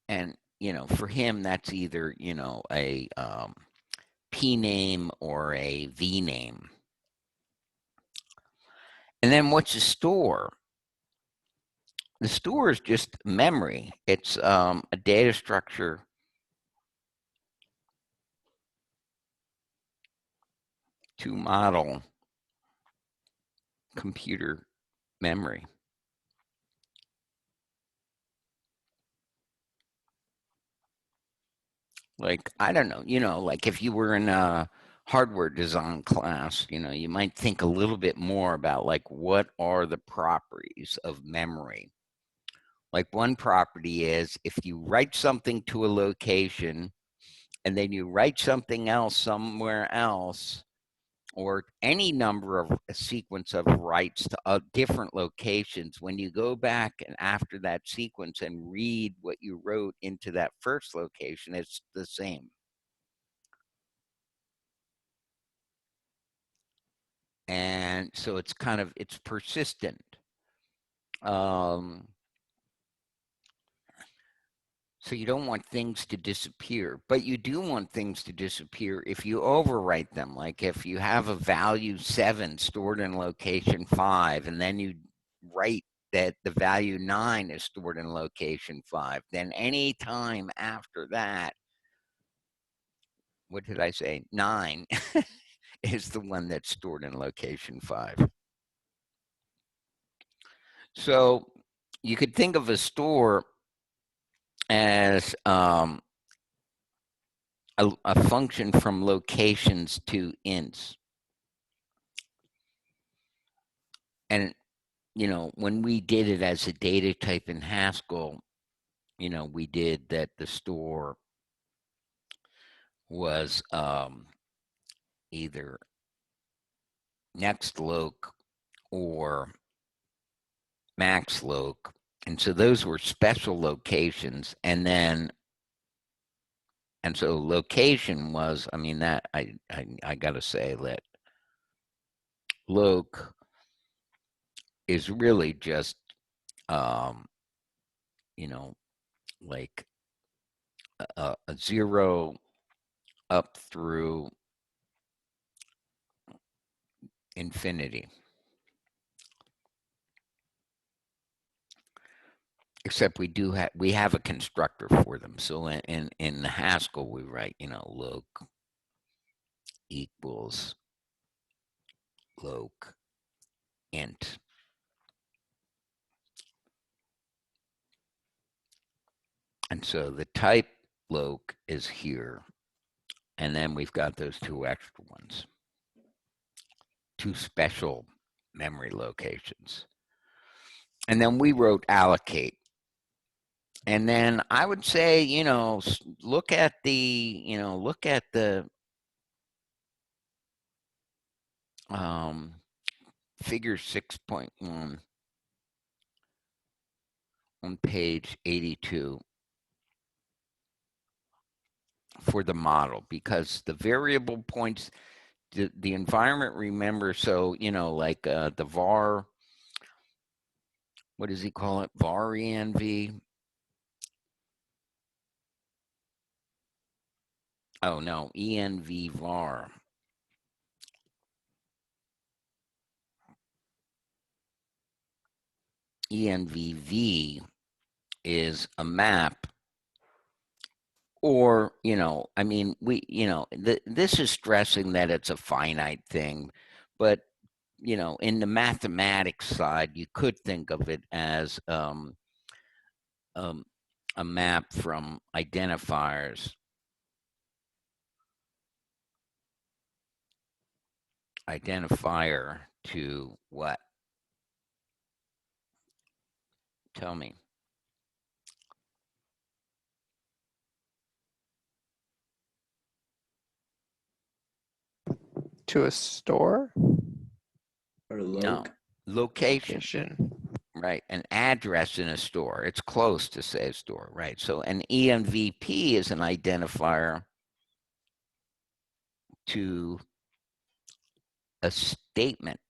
And, you know, for him, that's either, you know, a P name or a V name. And then what's a store? The store is just memory. It's a data structure to model computer memory. Like, I don't know, you know, like if you were in a hardware design class, you know, you might think a little bit more about like what are the properties of memory. Like one property is if you write something to a location and then you write something else somewhere else, or any number of a sequence of writes to different locations, when you go back and after that sequence and read what you wrote into that first location, it's the same. And so it's kind of, it's persistent. So you don't want things to disappear, but you do want things to disappear if you overwrite them. Like if you have a value 7 stored in location 5, and then you write that the value 9 is stored in location 5, then any time after that, what did I say? 9 is the one that's stored in location 5. So you could think of a store as a function from locations to ints. And, you know, when we did it as a data type in Haskell, you know, we did that the store was either next loc or max loc. And so those were special locations. And then, and so location was, I mean, that I got to say that loc is really just, you know, like a 0 up through infinity. Except we have a constructor for them. So in Haskell we write, you know, loc equals loc int. And so the type loc is here. And then we've got those 2 extra ones. 2 special memory locations. And then we wrote allocate. And then I would say, you know, look at the figure 6.1 on page 82 for the model, because the variable points, the environment, remember, so, you know, like the var, what does he call it? Var env. Oh no, env var. envv is a map, or, you know, I mean, you know, this is stressing that it's a finite thing, but, you know, in the mathematics side, you could think of it as a map from identifier to what? Tell me. To a store? Or No, location. Right, an address in a store. It's close to say a store, right? So an ENVP is an identifier to a statement.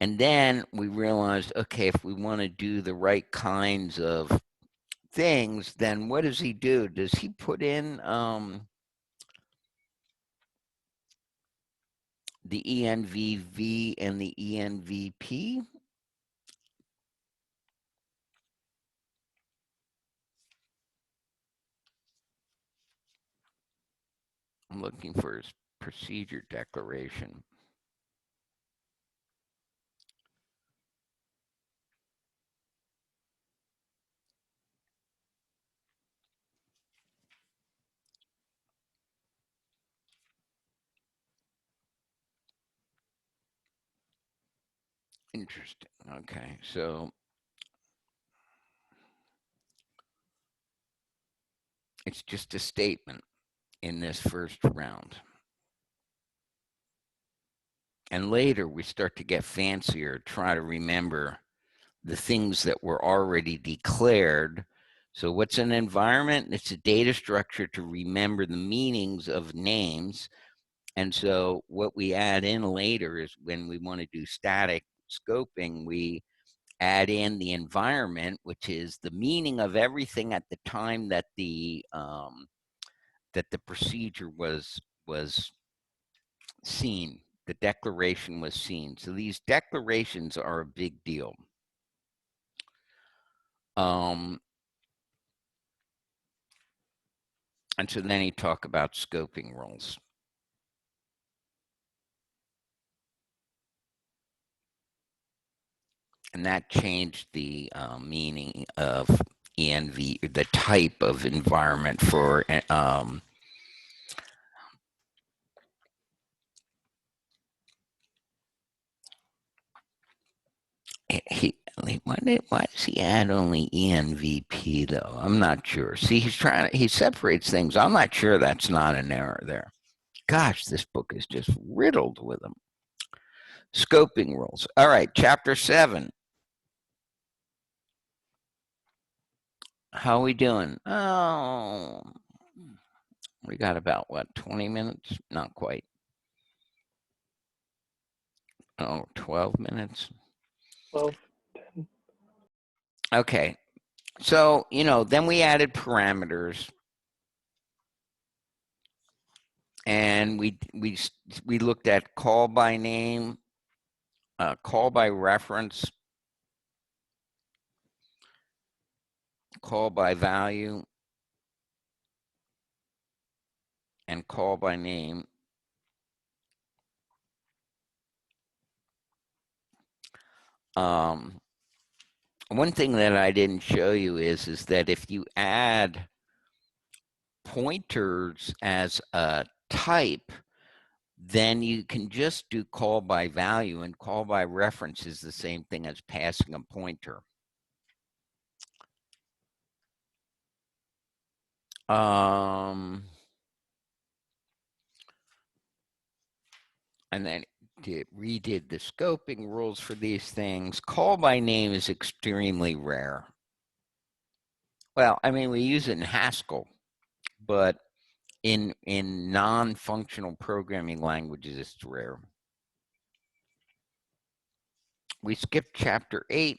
And then we realized, okay, if we want to do the right kinds of things, then what does he do? Does he put in the ENVV and the ENVP? I'm looking for his procedure declaration. Interesting. Okay, so it's just a statement in this first round. And later we start to get fancier, try to remember the things that were already declared. So what's an environment? It's a data structure to remember the meanings of names. And so what we add in later is when we want to do static scoping, we add in the environment, which is the meaning of everything at the time that the procedure was seen. The declaration was seen. So these declarations are a big deal. And so then you talk about scoping rules. And that changed the meaning of ENV, the type of environment for why does he add only ENVP though? I'm not sure. See, he separates things. I'm not sure that's not an error there. Gosh, this book is just riddled with them. Scoping rules. All right, chapter 7. How are we doing? Oh, we got about what, 20 minutes? Not quite. Oh, 12 minutes. 12. Okay. So, then we added parameters. And we looked at call by name, call by reference, call by value, and call by name. One thing that I didn't show you is that if you add pointers as a type, then you can just do call by value, and call by reference is the same thing as passing a pointer. And then redid the scoping rules for these things. Call by name is extremely rare. Well, I mean, we use it in Haskell, but in non-functional programming languages, it's rare. We skipped chapter 8.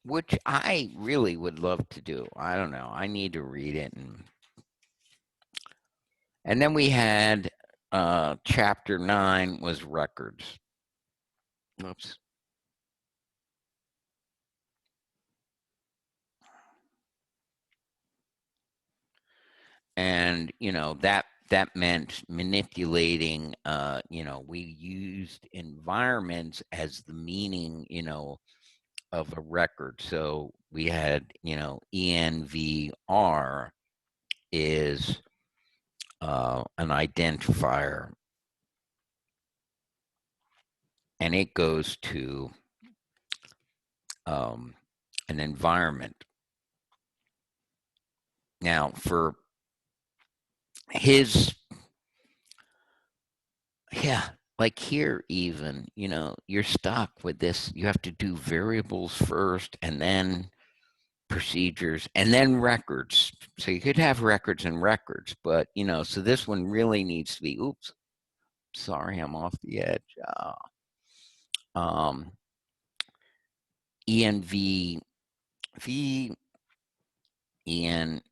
Which I really would love to do. I don't know. I need to read it. And then we had chapter 9 was records. Oops. And, that meant manipulating, we used environments as the meaning, of a record. So we had, ENVR is an identifier, and it goes to an environment. Now, for his, like here even, you're stuck with this. You have to do variables first and then procedures, and then records. So you could have records and records, but you know, so this one really needs to be, oops, sorry, I'm off the edge. ENV, ENVP,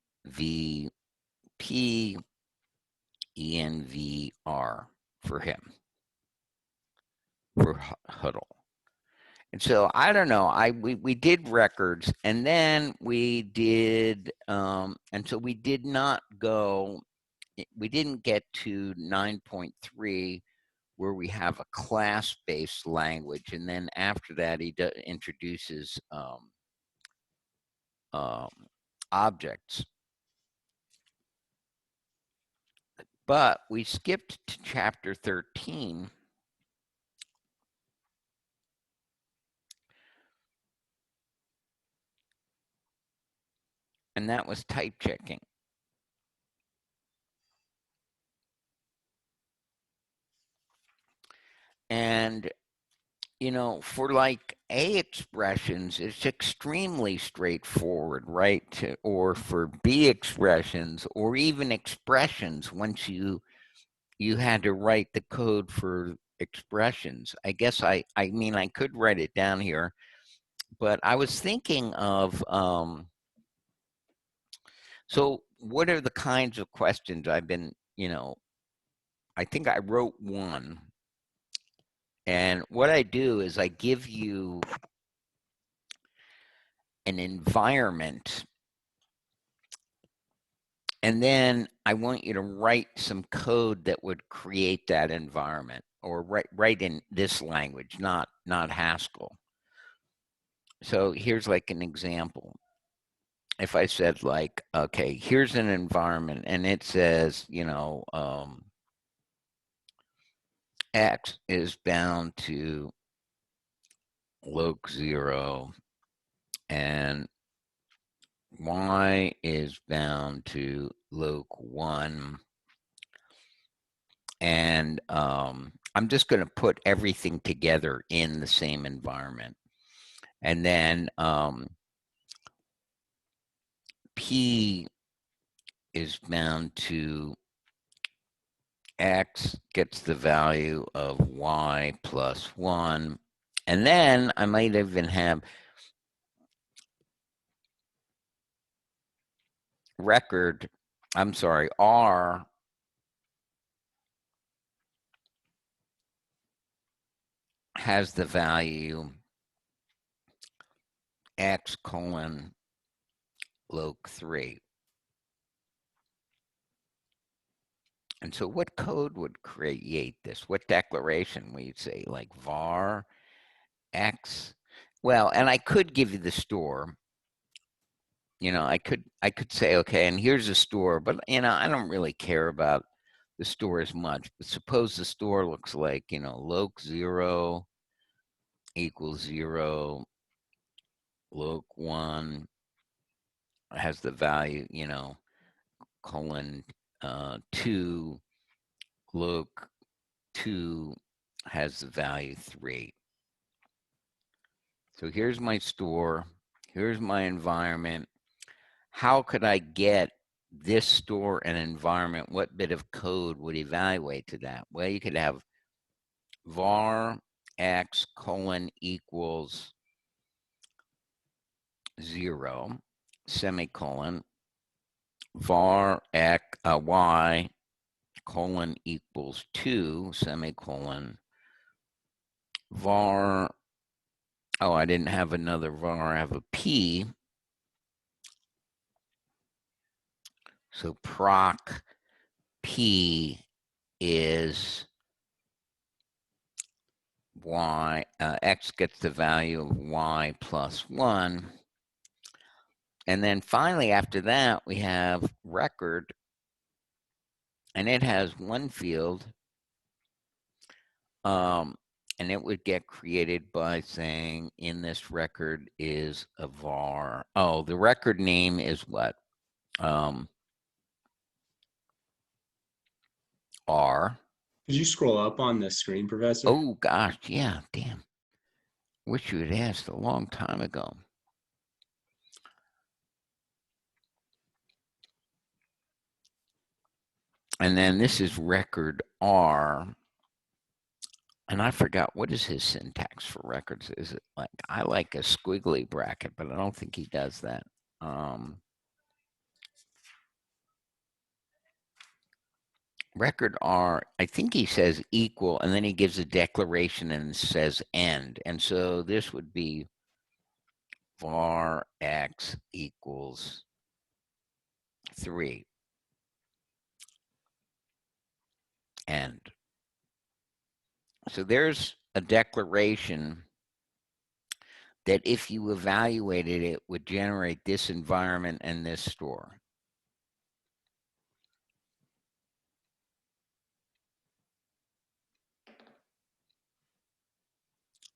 ENVR for him, for Huddle. And so I don't know. We did records, and then we did, and so we did not go. We didn't get to 9.3, where we have a class-based language, and then after that he introduces objects. But we skipped to chapter 13. And that was type checking. And, you know, for like A expressions, it's extremely straightforward, right? Or for B expressions, or even expressions, once you had to write the code for expressions. I guess I mean, I could write it down here, but I was thinking of, so what are the kinds of questions I've been, you know, I think I wrote one. And what I do is I give you an environment, and then I want you to write some code that would create that environment, or write in this language, not Haskell. So here's like an example. If I said like, okay, here's an environment, and it says, you know, X is bound to loc0, and Y is bound to loc1, and I'm just going to put everything together in the same environment. And then P is bound to X, gets the value of Y plus 1. And then I might even have record, I'm sorry, R has the value X colon loc3. And so what code would create this? What declaration we'd say, like var X? Well, and I could give you the store. You know, I could say, okay, and here's the store, but you know, I don't really care about the store as much. But suppose the store looks like, you know, loc0 equals 0, loc1 has the value, you know, colon 2, loc2 has the value 3. So here's my store, here's my environment. How could I get this store and environment? What bit of code would evaluate to that? Well, you could have var X colon equals 0, semicolon, var X, Y colon equals 2, semicolon, var, oh, I didn't have another var, I have a P. So proc P is Y, X gets the value of Y plus 1. And then finally, after that, we have record, and it has one field, and it would get created by saying in this record is a var. Oh, the record name is what? R. Could you scroll up on the screen, Professor? Oh gosh, yeah, damn. Wish you had asked a long time ago. And then this is record R. And I forgot, what is his syntax for records? Is it like, I like a squiggly bracket, but I don't think he does that. Record R, I think he says equal, and then he gives a declaration and says end. And so this would be var x equals 3. End. So there's a declaration that if you evaluated it would generate this environment and this store.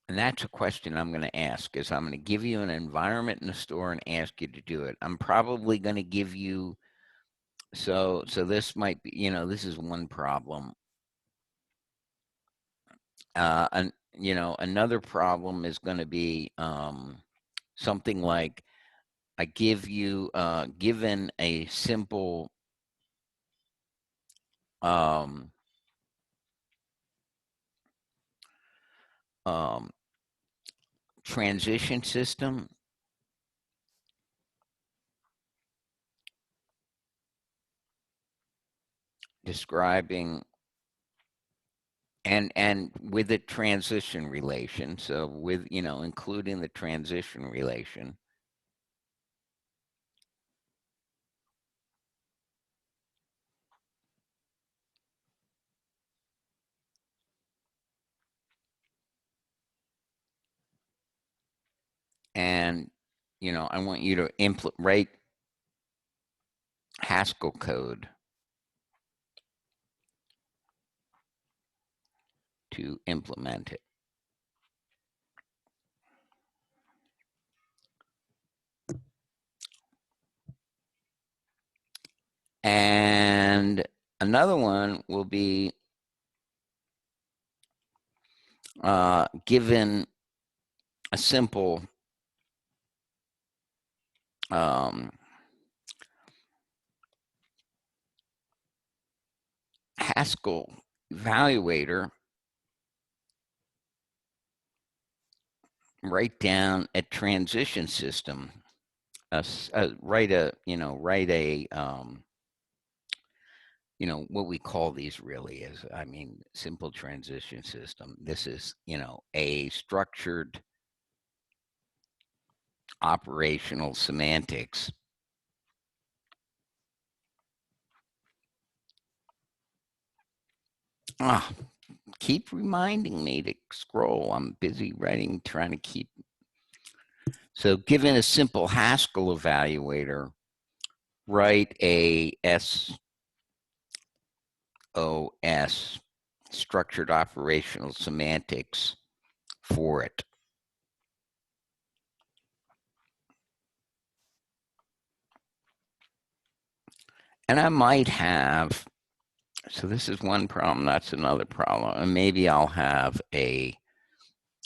And that's a question I'm going to ask, is I'm going to give you an environment in the store and ask you to do it. I'm probably going to give you, so this might be, you know, this is one problem. And, you know, another problem is going to be something like, I give you, given a simple transition system, describing and with a transition relation, so with, you know, including the transition relation. And, you know, I want you to write Haskell code to implement it. And another one will be given a simple Haskell evaluator, write down a transition system, write a, you know, what we call these really is, I mean, simple transition system. This is, you know, a structured operational semantics. Keep reminding me to scroll. I'm busy writing, trying to keep. So given a simple Haskell evaluator, write a SOS, structured operational semantics, for it. And I might have, so this is one problem, that's another problem. And maybe I'll have a,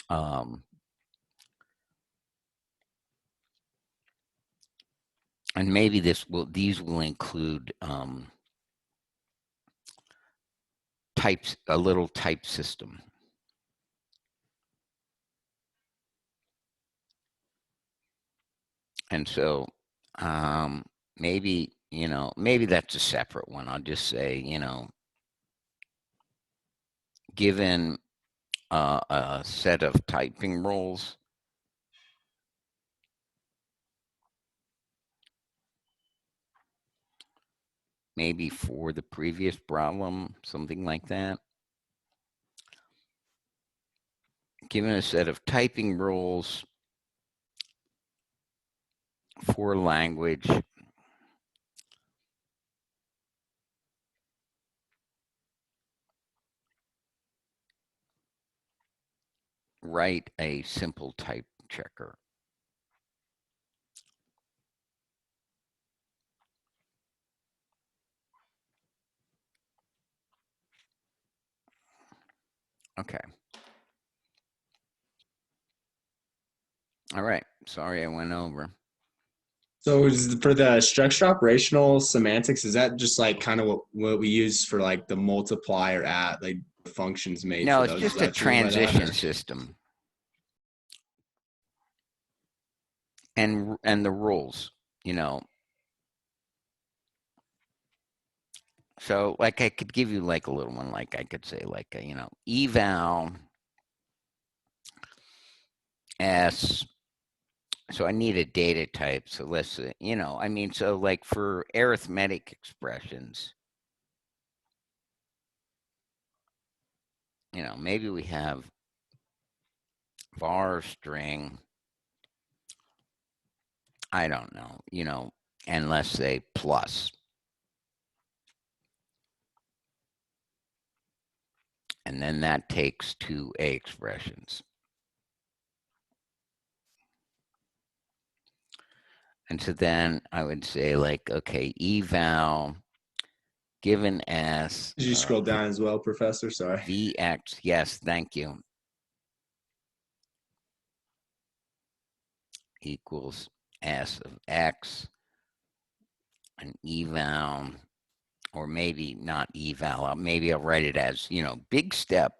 and maybe these will include types, a little type system. And so maybe, you know, maybe that's a separate one. I'll just say, you know, given a set of typing rules, maybe for the previous problem, something like that. Given a set of typing rules for language, write a simple type checker. Okay. All right. Sorry I went over. So for the structure operational semantics, is that just like kind of what we use for like the multiply or add, like functions made No, for it's those? just Is a that what you mean by that? transition system. And the rules, you know. So like I could give you like a little one, like I could say like, you know, eval s. So I need a data type. So let's, you know, I mean, so like for arithmetic expressions, you know, maybe we have var string, I don't know, you know, and let's say plus. And then that takes two A expressions. And so then I would say like, okay, eval given s. Did you scroll down as well, Professor? Sorry. Vx, yes, thank you. Equals s of x, an eval, or maybe not eval, maybe I'll write it as, you know, big step.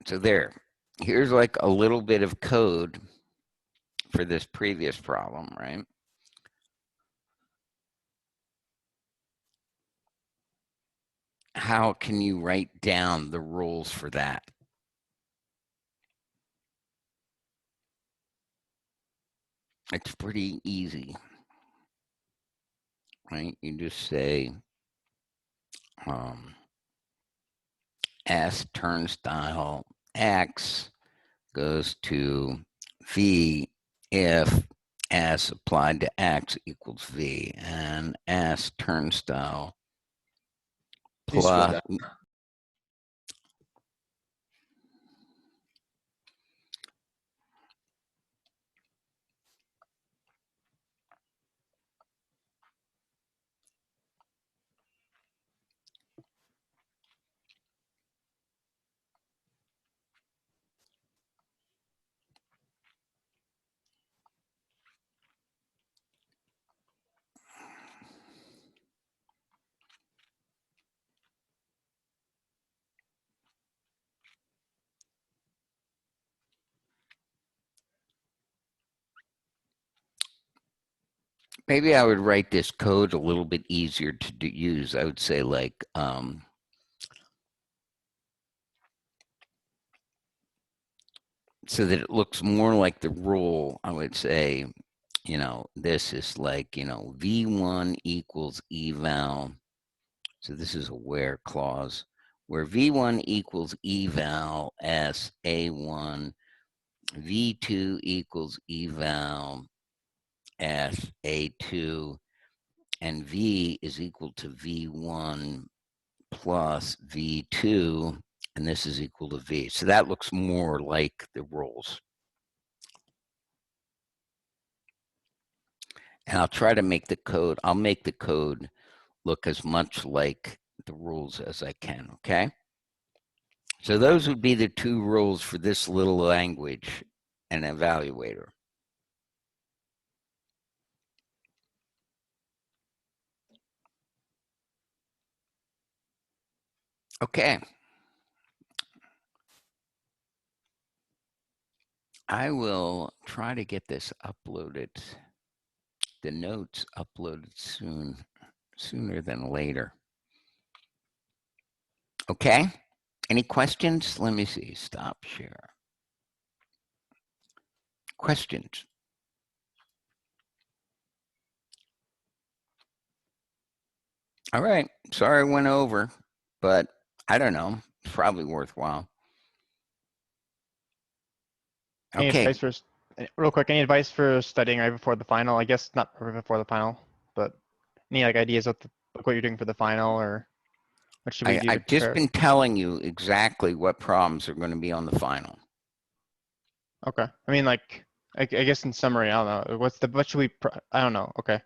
So there, here's like a little bit of code for this previous problem, right? How can you write down the rules for that? It's pretty easy, right? You just say S turnstile X goes to V if S applied to X equals V, and S turnstile You scroll plus. down. Maybe I would write this code a little bit easier to use. I would say like, so that it looks more like the rule. I would say, you know, this is like, you know, V1 equals eval. So this is a where clause where V1 equals eval s A1, V2 equals eval s A2, and V is equal to V1 plus V2, and this is equal to V. So that looks more like the rules. And I'll try to make the code, I'll make the code look as much like the rules as I can, okay? So those would be the two rules for this little language and evaluator. Okay. I will try to get this uploaded, the notes uploaded sooner than later. Okay. Any questions? Let me see. Stop share. Questions? All right. Sorry I went over, but I don't know. It's probably worthwhile. Any Okay. advice for, real quick, any advice for studying right before the final? I guess not right before the final, but any like ideas of like what you're doing for the final, or what should we do to I've just prepare? been telling you exactly what problems are going to be on the final. Okay. I mean, like, I guess in summary, I don't know. What should we, I don't know. Okay.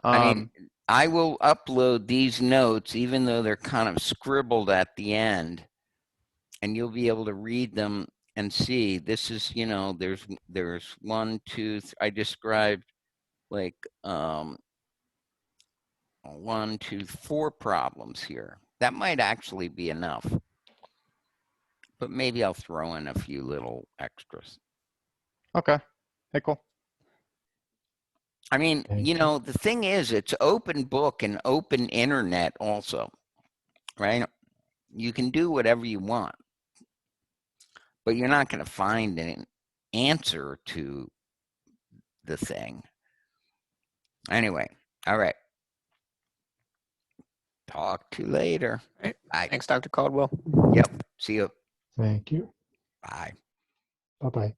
I mean, I will upload these notes, even though they're kind of scribbled at the end, and you'll be able to read them and see. This is, you know, there's 1, 2, I described like 1, 2, 4 problems here. That might actually be enough, but maybe I'll throw in a few little extras. Okay. Hey, cool. I mean, you know, the thing is, it's open book and open internet also, right? You can do whatever you want, but you're not going to find an answer to the thing. Anyway, all right. Talk to you later. Right. Bye. Thanks, Dr. Caldwell. Yep. See you. Thank you. Bye. Bye-bye.